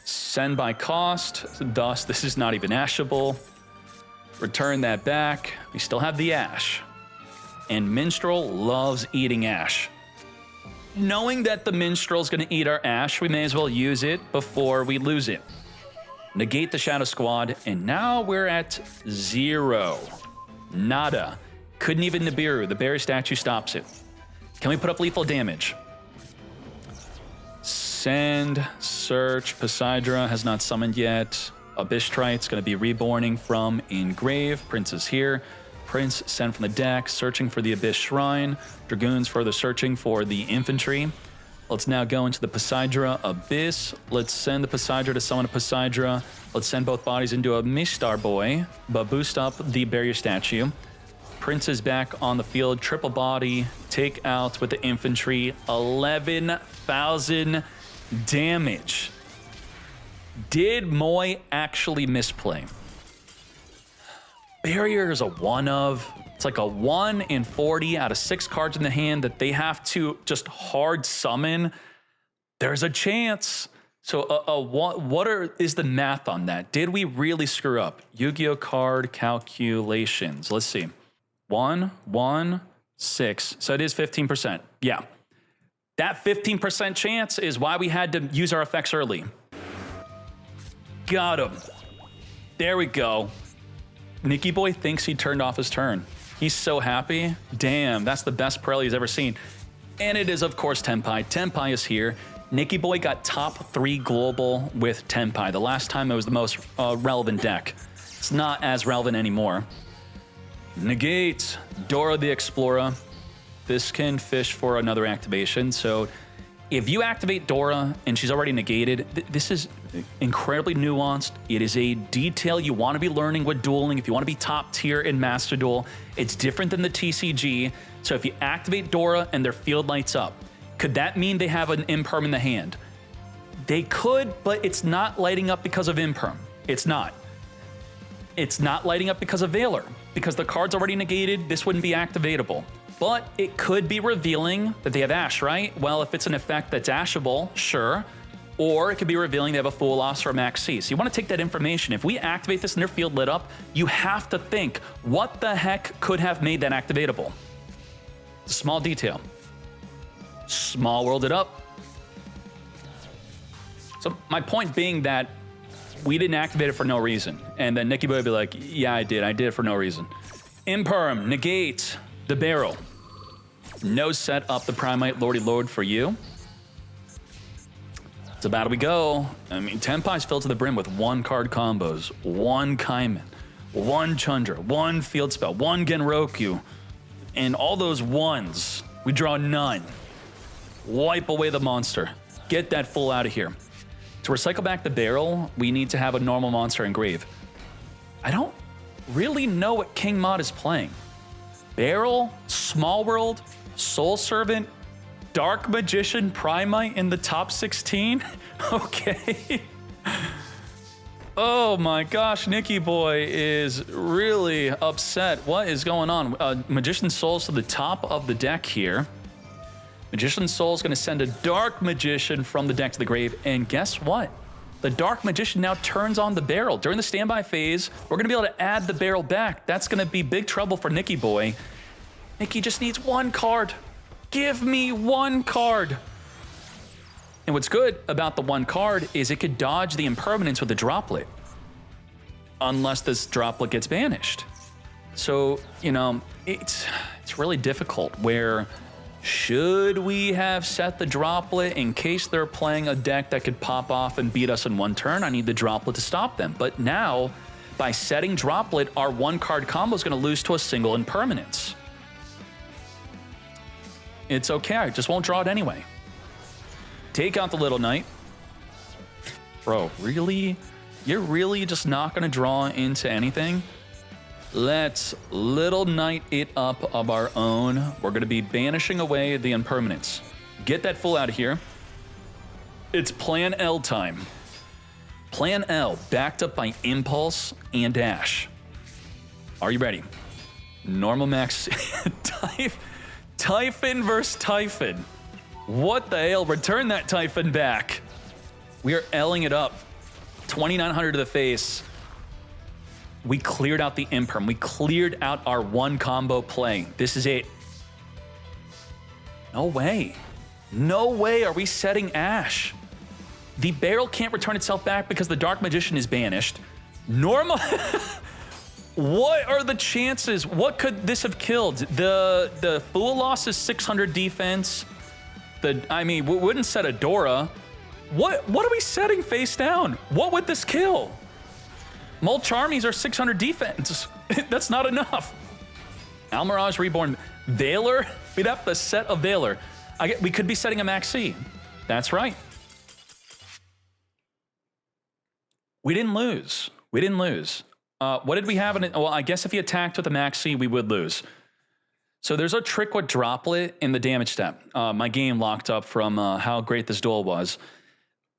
Send by cost, thus this is not even ashable. Return that back. We still have the Ash. And Minstrel loves eating Ash. Knowing that the Minstrel's gonna eat our Ash, we may as well use it before we lose it. Negate the Shadow Squad, and now we're at 0. Nada. Couldn't even Nibiru, the barrier statue stops it. Can we put up lethal damage? Send, search, Poseidra has not summoned yet. Abyssrite's gonna be reborning from Engrave. Prince is here. Prince sent from the deck, searching for the Abyss Shrine. Dragoons further searching for the infantry. Let's now go into the Poseidra Abyss. Let's send the Poseidra to summon a Poseidra. Let's send both bodies into a Mishtar Boy, but boost up the barrier statue. Prince is back on the field, triple body, take out with the infantry, 11,000 damage. Did Moy actually misplay? Barrier is a 1 of. It's like a 1 in 40 out of 6 cards in the hand that they have to just hard summon. There's a chance. So what is the math on that? Did we really screw up? Yu-Gi-Oh card calculations. Let's see. 1, 1, 6. So it is 15%. Yeah. That 15% chance is why we had to use our effects early. Got him. There we go. Nicky Boy thinks he turned off his turn. He's so happy. Damn, that's the best Pirelli he's ever seen. And it is, of course, Tenpai. Tenpai is here. Nicky Boy got top 3 global with Tenpai. The last time it was the most relevant deck. It's not as relevant anymore. Negate, Dora the Explorer. This can fish for another activation. So if you activate Dora and she's already negated, this is incredibly nuanced. It is a detail you want to be learning with dueling. If you want to be top tier in Master Duel, it's different than the TCG. So if you activate Dora and their field lights up, could that mean they have an imperm in the hand? They could, but it's not lighting up because of imperm. It's not. It's not lighting up because of Valor. Because the card's already negated, this wouldn't be activatable. But it could be revealing that they have Ash, right? Well, if it's an effect that's ashable, sure. Or it could be revealing they have a Full Loss or a Max C. So you want to take that information. If we activate this and their field lit up, you have to think, what the heck could have made that activatable? It's a small detail. Small world it up. So my point being that we didn't activate it for no reason. And then Nicky Boy would be like, yeah, I did it for no reason. Imperm, negate the barrel. No set up the Primite Lordy Lord for you. It's a battle we go. I mean, Tenpai's filled to the brim with 1 card combos, 1 Kaiman, 1 Chandra, 1 field spell, 1 Genroku, and all those 1s, we draw none. Wipe away the monster. Get that full out of here. To recycle back the barrel, we need to have a normal monster engrave. I don't really know what King Mod is playing. Barrel, Small World, Soul Servant, Dark Magician, Primite in the top 16? Okay. Oh my gosh, Nicky Boy is really upset. What is going on? Magician Soul's to the top of the deck here. Magician Soul's gonna send a Dark Magician from the deck to the grave, and guess what? The Dark Magician now turns on the barrel. During the standby phase, we're gonna be able to add the barrel back. That's gonna be big trouble for Nicky Boy. Nicky just needs one card. Give me one card. And what's good about the one card is it could dodge the impermanence with a droplet. Unless this droplet gets banished. So, you know, it's really difficult where should we have set the droplet in case they're playing a deck that could pop off and beat us in one turn? I need the droplet to stop them. But now, by setting droplet, our one card combo is going to lose to a single impermanence. It's okay, I just won't draw it anyway. Take out the Little Knight. Bro, really? You're really just not going to draw into anything? Let's Little Knight it up of our own. We're going to be banishing away the impermanence. Get that fool out of here. It's Plan L time. Plan L, backed up by Impulse and Dash. Are you ready? Normal max. Typhon versus Typhon. What the hell? Return that Typhon back. We are L'ing it up. 2,900 to the face. We cleared out the Imperm. We cleared out our one combo play. This is it. No way. No way are we setting Ash. The barrel can't return itself back because the Dark Magician is banished. Normal. What are the chances? What could this have killed? The Fool loss is 600 defense. We wouldn't set a Dora. What are we setting face down? What would this kill? Mulch armies are 600 defense. That's not enough. Almirage Reborn. Veiler? We'd have to set a Veiler. We could be setting a Maxi. That's right. We didn't lose. We didn't lose. What did we have in it? Well, I guess if he attacked with a Maxi, we would lose. So there's a trick with Droplet in the damage step. My game locked up from how great this duel was.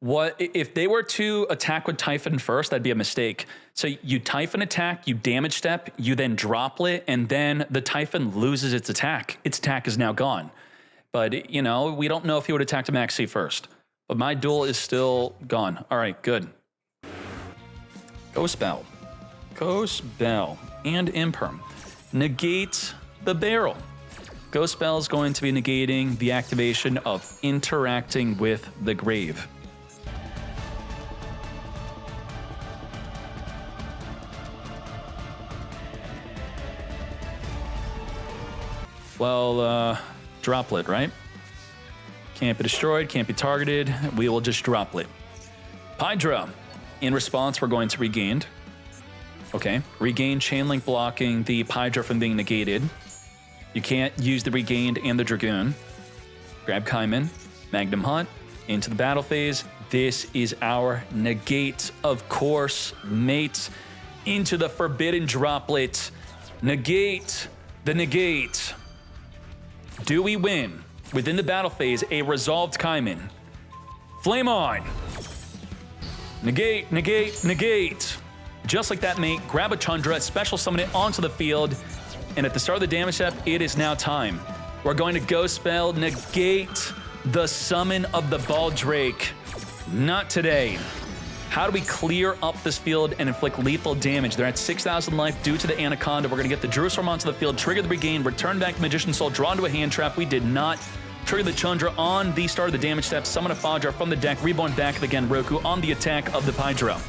What if they were to attack with Typhon first? That'd be a mistake. So you Typhon attack, you damage step, you then Droplet, and then the Typhon loses its attack. Its attack is now gone. But, you know, we don't know if he would attack to Maxi first. But my duel is still gone. All right, good. Ghost Bell. Ghost Bell and Imperm. Negate the barrel. Ghost Bell is going to be negating the activation of interacting with the grave. Well, Droplet, right? Can't be destroyed, can't be targeted. We will just Droplet. Hydra. In response, we're going to Regained. Okay, Regain Chainlink blocking the Hydra from being negated. You can't use the Regained and the Dragoon. Grab Kaiman, Magnum Hunt, into the battle phase. This is our negate, of course, mate. Into the Forbidden Droplet. Negate the negate. Do we win? Within the battle phase, a resolved Kaiman. Flame on. Negate, negate, negate. Just like that, mate, grab a Chandra, special summon it onto the field, and at the start of the damage step, it is now time. We're going to Ghost Spell, negate the summon of the Baldrake. Not today. How do we clear up this field and inflict lethal damage? They're at 6,000 life due to the Anaconda. We're going to get the Jerusalem onto the field, trigger the Regain, return back Magician Soul, draw into a hand trap. We did not trigger the Chandra on the start of the damage step, summon a Fadra from the deck, reborn back again Roku on the attack of the Hydra.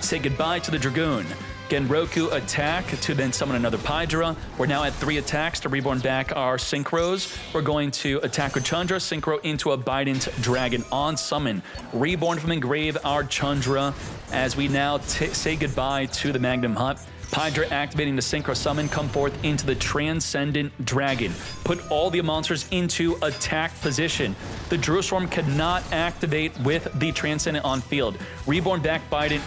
Say goodbye to the Dragoon. Genroku attack to then summon another Hydra. We're now at 3 attacks to reborn back our Synchros. We're going to attack with Chandra, Synchro into a Bident Dragon on summon. Reborn from Engrave our Chandra as we now say goodbye to the Magnum Hunt. Hydra activating the Synchro Summon, come forth into the Transcendent Dragon. Put all the monsters into attack position. The Jerusalem cannot activate with the Transcendent on field. Reborn back Biden,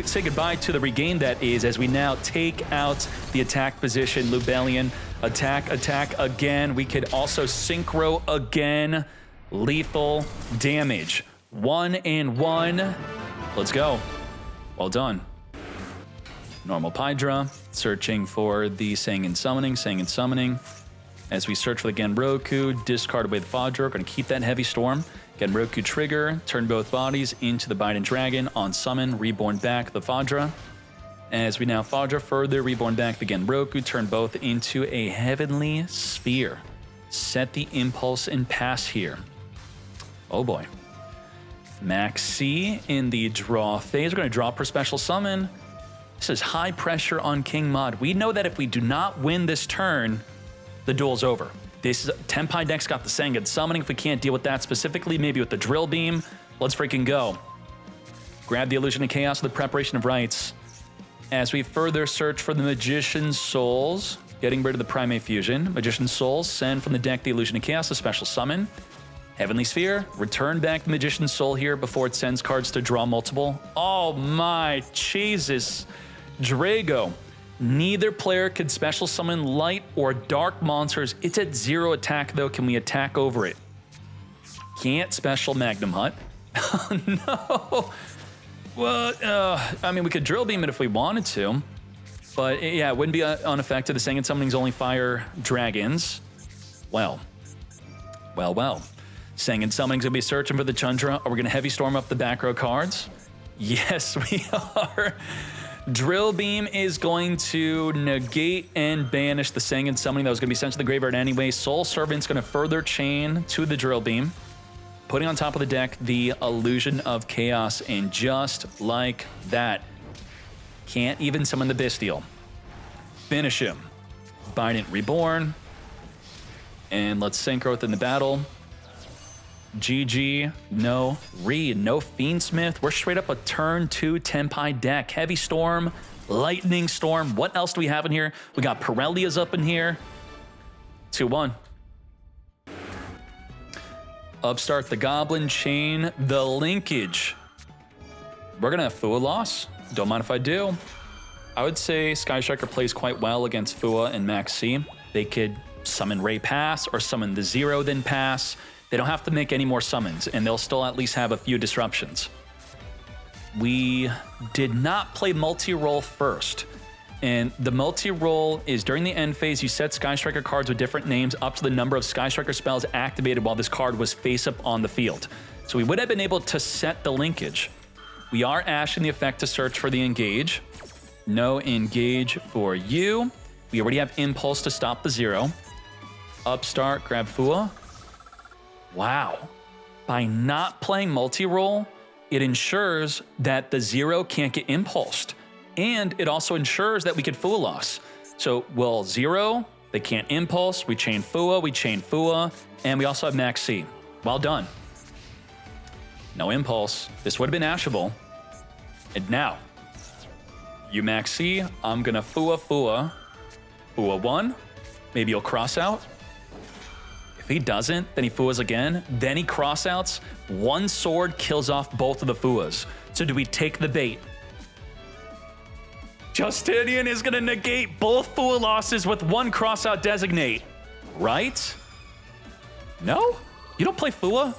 say goodbye to the Regain that is, as we now take out the attack position. Lubellion, attack again. We could also Synchro again. Lethal damage. 1 and 1. Let's go. Well done. Normal Hydra, searching for the Sang and Summoning. As we search for the Genroku, discard away the Fodra. We're going to keep that Heavy Storm. Genroku trigger, turn both bodies into the Biden Dragon. On summon, reborn back the Fodra. As we now Fodra further, reborn back the Genroku, turn both into a Heavenly Sphere. Set the Impulse and pass here. Oh boy. Maxi in the draw phase. We're going to draw per special summon. This is high pressure on King Mod. We know that if we do not win this turn, the duel's over. This is Tenpai deck's got the Sengen summoning. If we can't deal with that specifically, maybe with the Drill Beam, let's freaking go. Grab the Illusion of Chaos with the Preparation of Rites. As we further search for the Magician's Souls, getting rid of the Primate Fusion. Magician's Souls, send from the deck the Illusion of Chaos, a special summon. Heavenly Sphere, return back the Magician's Soul here before it sends cards to draw multiple. Oh my Jesus. Drago. Neither player can special summon light or dark monsters. It's at 0 attack though. Can we attack over it? Can't special Magnum Hut. Oh no. Well, I mean, we could Drill Beam it if we wanted to. But yeah, it wouldn't be unaffected. The Sengen Summoning's only fire dragons. Well. Sengen Summoning's gonna be searching for the Chundra. Are we gonna Heavy Storm up the back row cards? Yes, we are. Drill Beam is going to negate and banish the Sengen Summoning that was going to be sent to the graveyard anyway. Soul Servant's going to further chain to the Drill Beam, putting on top of the deck the Illusion of Chaos, and just like that, can't even summon the Bestial. Finish him. Bident Reborn, and let's synchro within the battle. GG, no read, no Fiendsmith. We're straight up a turn 2 Tenpai deck. Heavy Storm, Lightning Storm. What else do we have in here? We got Pirellias up in here. 2-1. Upstart the Goblin, chain the Linkage. We're gonna have Fua loss. Don't mind if I do. I would say Skystriker plays quite well against Fua and Maxi. They could summon Ray Pass or summon the Zero then pass. They don't have to make any more summons, and they'll still at least have a few disruptions. We did not play multi-roll first. And the multi-roll is during the end phase, you set Skystriker cards with different names up to the number of Skystriker spells activated while this card was face up on the field. So we would have been able to set the linkage. We are ashing the effect to search for the engage. No engage for you. We already have Impulse to stop the Zero. Upstart, grab Fua. Wow. By not playing multi-roll, it ensures that the Zero can't get impulsed. And it also ensures that we could Fua loss. So we'll Zero, they can't impulse, we chain Fua, and we also have Max C. Well done. No impulse. This would have been ashable. And now, you Max C, I'm gonna Fua 1. Maybe he'll cross out. If he doesn't, then he Fuas again. Then he crossouts. One sword kills off both of the Fuas. So do we take the bait? Justinian is going to negate both Fua losses with one crossout designate. Right? No? You don't play Fua?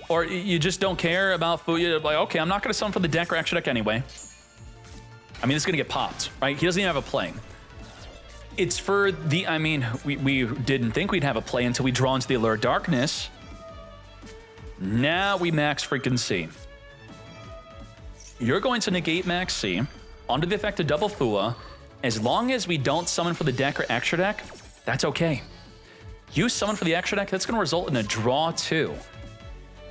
Or you just don't care about Fua? You're like, okay, I'm not going to summon for the deck or extra deck anyway. I mean, it's going to get popped, right? He doesn't even have a play. It's for the, I mean, we didn't think we'd have a play until we draw into the Allure of Darkness. Now we Max freaking C. You're going to negate Max C onto the effect of double Fua. As long as we don't summon for the deck or extra deck, that's okay. You summon for the extra deck, that's going to result in a draw 2.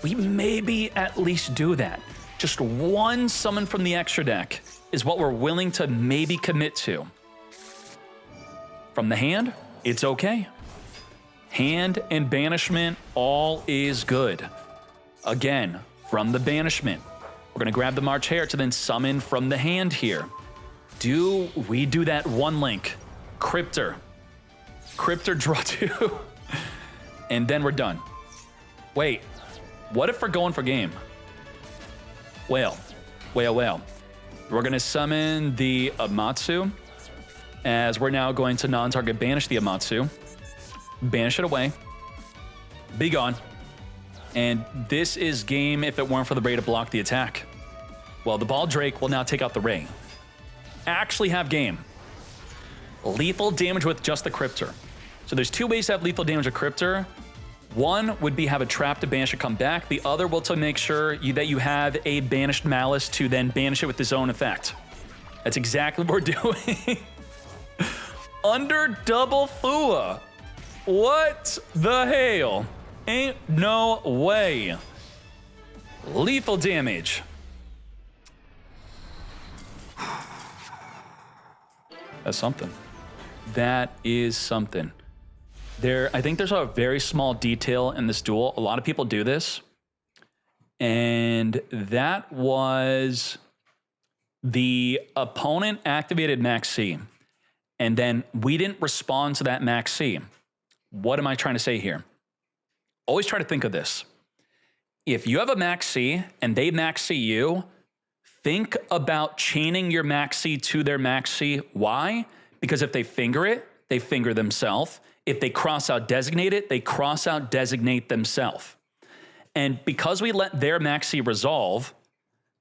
We maybe at least do that. Just one summon from the extra deck is what we're willing to maybe commit to. From the hand, it's okay. Hand and banishment, all is good. Again, from the banishment, we're gonna grab the March Hare to then summon from the hand here. Do we do that one link? Cryptor draw 2. And then we're done. Wait, what if we're going for game? Whale. We're gonna summon the Amatsu, as we're now going to non-target banish the Amatsu. Banish it away. Be gone. And this is game if it weren't for the Ray to block the attack. Well, the Ball Drake will now take out the Ray. Actually have game. Lethal damage with just the Cryptor. So there's two ways to have lethal damage with Cryptor. One would be have a trap to banish it, come back. The other will to make sure that you have a banished Maliss to then banish it with his own effect. That's exactly what we're doing. Under double Fua. What the hell? Ain't no way. Lethal damage. That's something. That is something. I think there's a very small detail in this duel. A lot of people do this. And that was the opponent activated Max C. And then we didn't respond to that Max C. What am I trying to say here? Always try to think of this. If you have a Max C and they Max C you, think about chaining your Max C to their Max C. Why? Because if they finger it, they finger themselves. If they cross out designate it, they cross out designate themselves. And because we let their Max C resolve,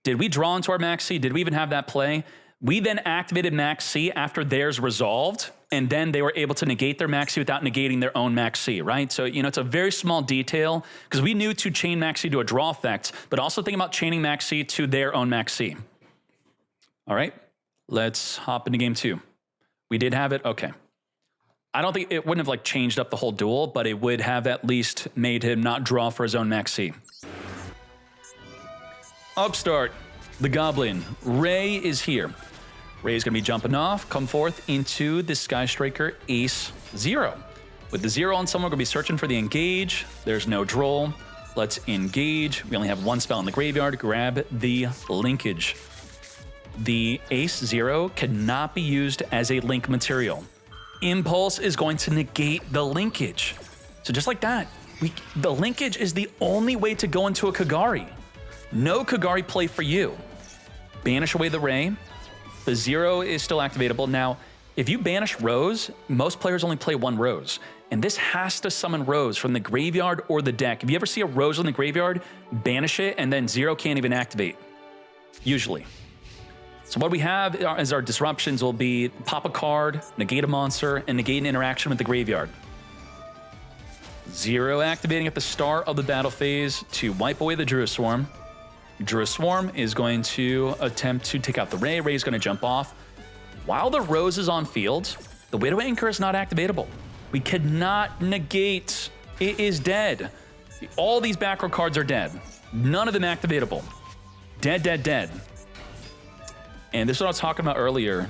did we draw into our Max C? Did we even have that play? We then activated Max C after theirs resolved, and then they were able to negate their Max C without negating their own Max C, right? So, it's a very small detail because we knew to chain Max C to a draw effect, but also think about chaining Max C to their own Max C. All right, let's hop into game 2. We did have it, okay. I don't think it wouldn't have changed up the whole duel, but it would have at least made him not draw for his own Max C. Upstart, the Goblin. Ray is here. Ray's gonna be jumping off, come forth into the Skystriker Ace 0. With the 0 on someone, we're gonna be searching for the engage. There's no droll. Let's engage. We only have one spell in the graveyard. Grab the linkage. The Ace 0 cannot be used as a link material. Impulse is going to negate the linkage. So just like that, the linkage is the only way to go into a Kagari. No Kagari play for you. Banish away the Ray. The 0 is still activatable. Now, if you banish Rose, most players only play one Rose. And this has to summon Rose from the graveyard or the deck. If you ever see a Rose in the graveyard, banish it, and then 0 can't even activate. Usually. So what we have as our disruptions will be pop a card, negate a monster, and negate an interaction with the graveyard. 0 activating at the start of the battle phase to wipe away the Druid Swarm. Druid Swarm is going to attempt to take out the Ray. Ray's going to jump off. While the Rose is on field, the Widow Anchor is not activatable. We cannot negate. It is dead. All these back row cards are dead. None of them activatable. Dead, dead, dead. And this is what I was talking about earlier.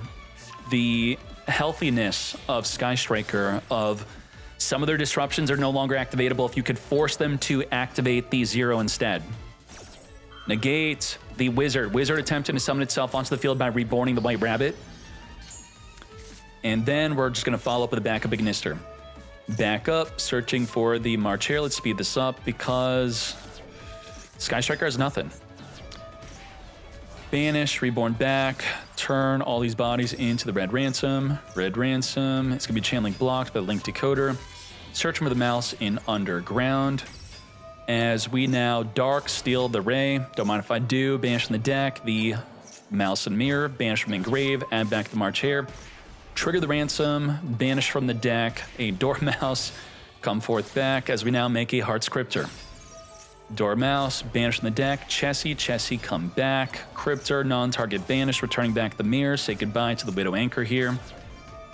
The healthiness of Skystriker, of some of their disruptions are no longer activatable if you could force them to activate the 0 instead. Negate the Wizard. Wizard attempting to summon itself onto the field by reborning the White Rabbit. And then we're just going to follow up with a backup Ignister. Back up, searching for the March here. Let's speed this up because Skystriker has nothing. Banish, reborn back, turn all these bodies into the Red Ransom. Red Ransom, it's going to be channeling blocked by the Link Decoder. Searching for the mouse in Underground. As we now Dark steal the Ray. Don't mind if I do. Banish from the deck, the Mouse and Mirror. Banish from Engrave, add back the March here. Trigger the Ransom, banish from the deck, a Dormouse. Come forth back as we now make a Heart Scriptor. Dormouse, banish from the deck, Chessie, come back. Cryptor, non-target banish, returning back the Mirror. Say goodbye to the Widow Anchor here.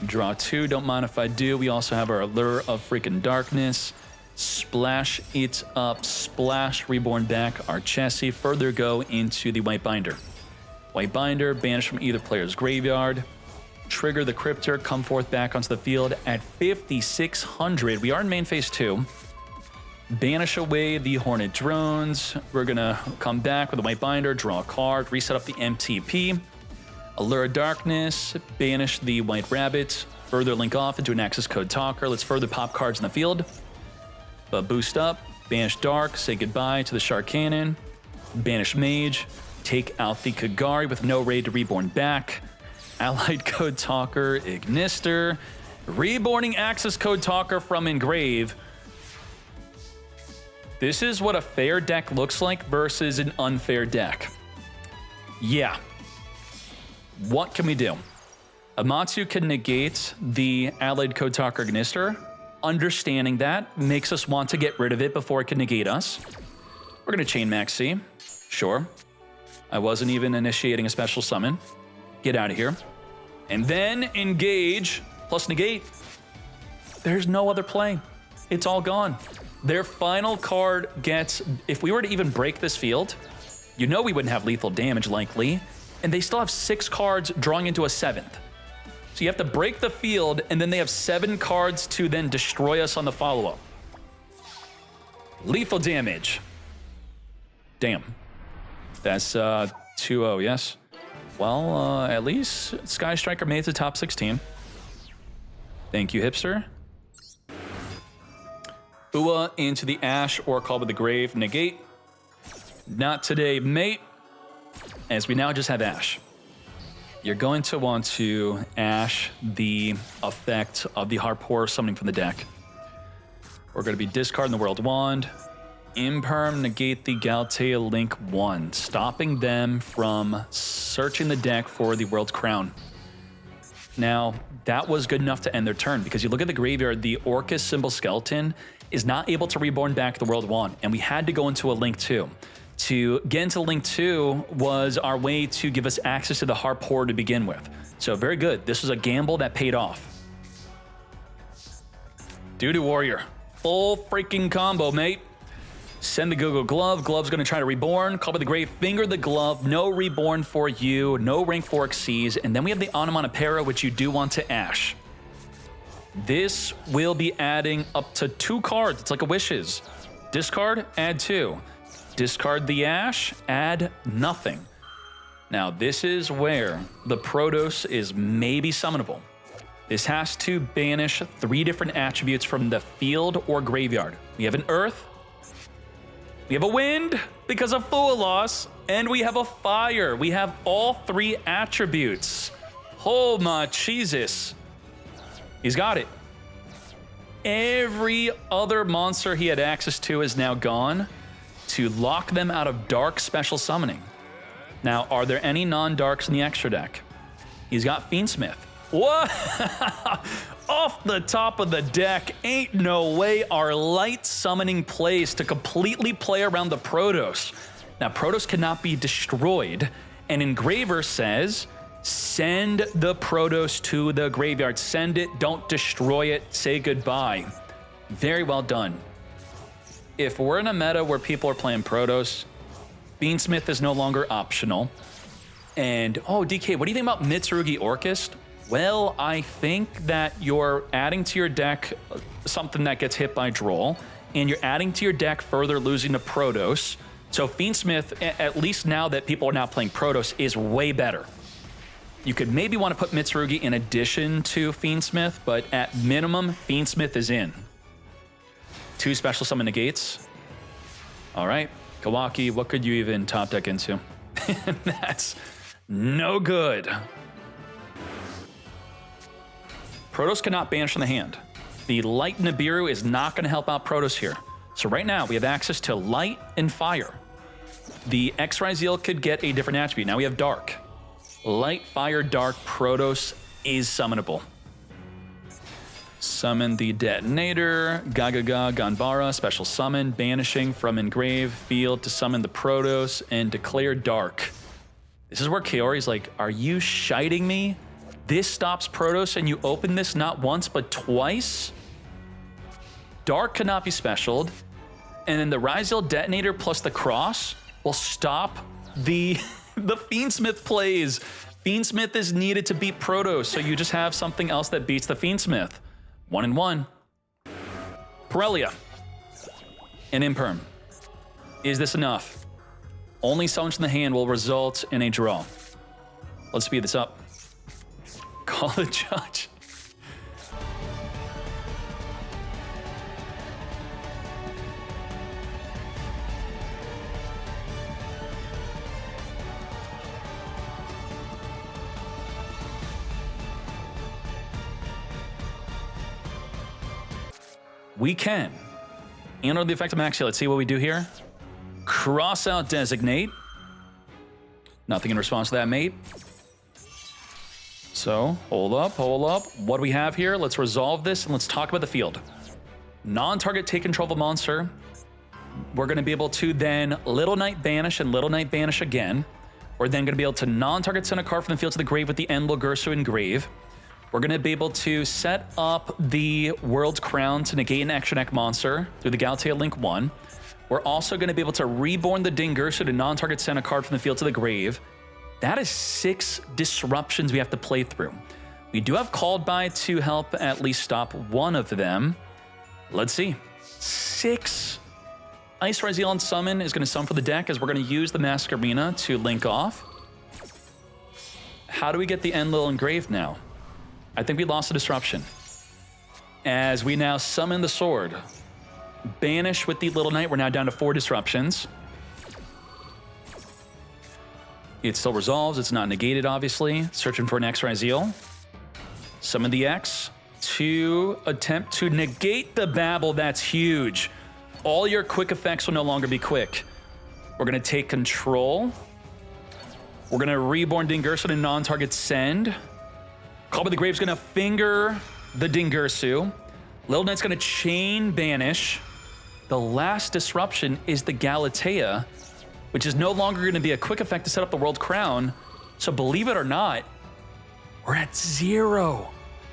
Draw 2, don't mind if I do. We also have our Allure of freaking Darkness. Splash it up, splash, reborn back our Chessie. Further go into the White Binder. White Binder, banish from either player's graveyard. Trigger the Cryptor, come forth back onto the field at 5,600. We are in main phase 2. Banish away the Hornet Drones. We're gonna come back with a White Binder, draw a card, reset up the MTP. Allure of Darkness, banish the White Rabbit, further link off into an access code talker. Let's further pop cards in the field. But boost up, banish Dark, say goodbye to the Shark Cannon. Banish Mage, take out the Kagari with no raid to reborn back. Allied Code Talker, Ignister, reborning access code talker from Engrave. This is what a fair deck looks like versus an unfair deck. Yeah. What can we do? Amatsu can negate the Allied Code Talker Ignister. understanding that makes us want to get rid of it before it can negate us. We're going to Chain Max C. Sure. I wasn't even initiating a special summon. Get out of here. And then engage plus negate. There's no other play. It's all gone. Their final card gets, if we were to even break this field, you know we wouldn't have lethal damage likely, and they still have 6 cards drawing into a 7th. So you have to break the field, and then they have 7 cards to then destroy us on the follow-up. Lethal damage. Damn. That's 2-0, yes? Well, at least Skystriker made it to top 16. Thank you, hipster. Ua into the Ash or Call with the Grave. Negate. Not today, mate. As we now just have Ash. You're going to want to Ash the effect of the Harpour summoning from the deck. We're going to be discarding the World Wand. Imperm, negate the Galtea Link 1, stopping them from searching the deck for the World Crown. Now, that was good enough to end their turn, because you look at the graveyard, the Orcust symbol skeleton is not able to reborn back the World Wand, and we had to go into a Link 2. To get into Link 2 was our way to give us access to the Harpour to begin with. So very good. This was a gamble that paid off. Doo-Doo Warrior. Full freaking combo, mate. Send the Google Glove. Glove's going to try to reborn. Call by the Grave. Finger the Glove. No reborn for you. No rank 4 Xyz. And then we have the Onomatopoeia, which you do want to Ash. This will be adding up to 2 cards. It's like a Wishes. Discard, add 2. Discard the Ash, add nothing. Now, this is where the Protos is maybe summonable. This has to banish 3 different attributes from the field or graveyard. We have an Earth, we have a Wind because of Full Loss, and we have a Fire. We have all 3 attributes. Oh my Jesus. He's got it. Every other monster he had access to is now gone to lock them out of dark special summoning. Now, are there any non-darks in the extra deck? He's got Fiendsmith. What? Off the top of the deck, ain't no way our light summoning plays to completely play around the Protos. Now, Protos cannot be destroyed, and Engraver says, send the Protos to the graveyard. Send it, don't destroy it, say goodbye. Very well done. If we're in a meta where people are playing Protos, Fiendsmith is no longer optional. And, oh, DK, what do you think about Mitsurugi Orcust? Well, I think that you're adding to your deck something that gets hit by Droll, and you're adding to your deck further losing to Protos. So Fiendsmith, at least now that people are now playing Protos, is way better. You could maybe want to put Mitsurugi in addition to Fiendsmith, but at minimum, Fiendsmith is in. 2 special summon negates. All right, Kawaki, what could you even top deck into? That's no good. Protos cannot banish from the hand. The Light Nibiru is not going to help out Protos here. So right now, we have access to Light and Fire. The Ryzeal could get a different attribute. Now we have Dark. Light, Fire, Dark, Protos is summonable. Summon the Detonator, Gagaga, Ganbara, special summon, banishing from Engrave field to summon the Protos and declare Dark. This is where Kaori's like, are you shiting me? This stops Protos and you open this not once but twice? Dark cannot be specialed, and then the Ryzeal Detonator plus the Cross will stop the Fiendsmith plays. Fiendsmith is needed to beat Protos, so you just have something else that beats the Fiendsmith. 1-1. Corellia. And Imperm. Is this enough? Only summons in the hand will result in a draw. Let's speed this up. Call the judge. We can. And under the effect of Maxia, let's see what we do here. Cross out Designate. Nothing in response to that, mate. So, hold up. What do we have here? Let's resolve this and let's talk about the field. non-target take control of a monster. We're going to be able to then Little Knight banish and Little Knight banish again. We're then going to be able to non-target send a card from the field to the grave with the Enlil Gursu in grave. We're going to be able to set up the World's Crown to negate an extra deck monster through the Galatea Link 1. We're also going to be able to reborn the Dingursu to non-target send a card from the field to the grave. That is 6 disruptions we have to play through. We do have Called By to help at least stop one of them. Let's see. 6. Ice Ryzeal on summon is going to summon for the deck as we're going to use the Mask Arena to link off. How do we get the Enlil engraved now? I think we lost a disruption. As we now summon the sword. Banish with the Little Knight, we're now down to 4 disruptions. It still resolves, it's not negated, obviously. Searching for an X Ryzeal. Summon the X to attempt to negate the Babble, that's huge. All your quick effects will no longer be quick. We're gonna take control. We're gonna reborn Dingursu to non-target send. Call by the Grave's gonna finger the Dingursu. Little Knight's gonna chain banish. The last disruption is the Galatea, which is no longer gonna be a quick effect to set up the World Crown. So believe it or not, we're at 0.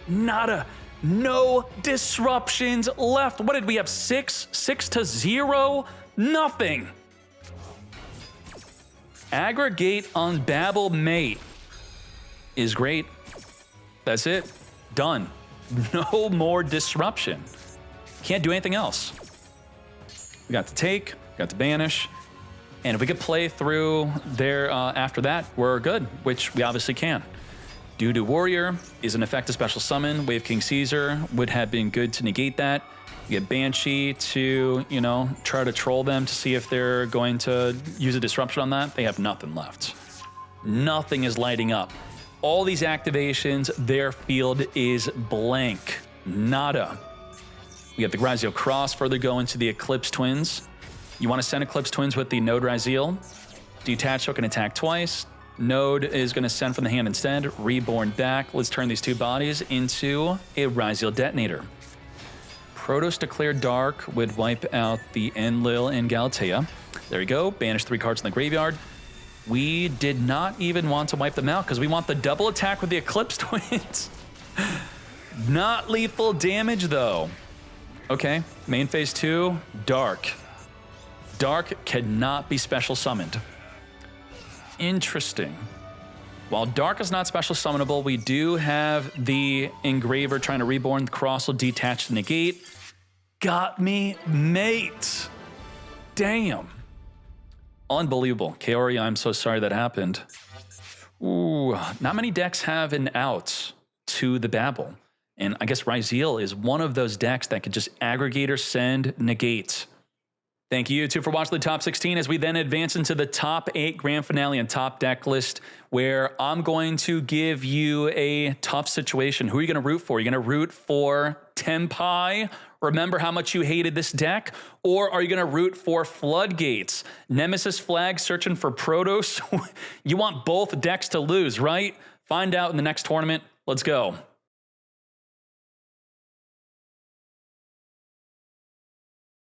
Nada. No disruptions left. What did we have? 6? 6 to 0? Nothing. Aggregate on Babble Mate is great. That's it. Done. No more disruption. Can't do anything else. We got to take, got to banish, and if we could play through there after that, we're good, which we obviously can. Doo-Doo Warrior is an effective special summon. Wave King Caesar would have been good to negate that. You get Banshee to, you know, try to troll them to see if they're going to use a disruption on that. They have nothing left. Nothing is lighting up. All these activations, their field is blank. Nada. We got the Ryzeal Cross further go into the Eclipse Twins. You want to send Eclipse Twins with the Node Ryzeal. Detach Hook and attack twice. Node is going to send from the hand instead. Reborn back. Let's turn these 2 bodies into a Ryzeal Detonator. Protos Declare Dark would wipe out the Enlil and Galatea. There you go. Banish 3 cards in the graveyard. We did not even want to wipe them out because we want the double attack with the Eclipse Twins. Not lethal damage, though. Okay, main phase 2, Dark. Dark cannot be special summoned. Interesting. While Dark is not special summonable, we do have the Engraver trying to reborn. The Cross will detach to negate. Got me, mate. Damn. Unbelievable. Kaori, I'm so sorry that happened. Ooh, not many decks have an out to the Babble. And I guess Ryzeal is one of those decks that could just aggregator send negate. Thank you, YouTube, for watching the top 16 as we then advance into the top 8 grand finale and top deck list, where I'm going to give you a tough situation. Who are you going to root for? Are you going to root for Tenpai? Remember how much you hated this deck? Or are you going to root for Floodgates? Nemesis Flag searching for Protos? You want both decks to lose, right? Find out in the next tournament. Let's go.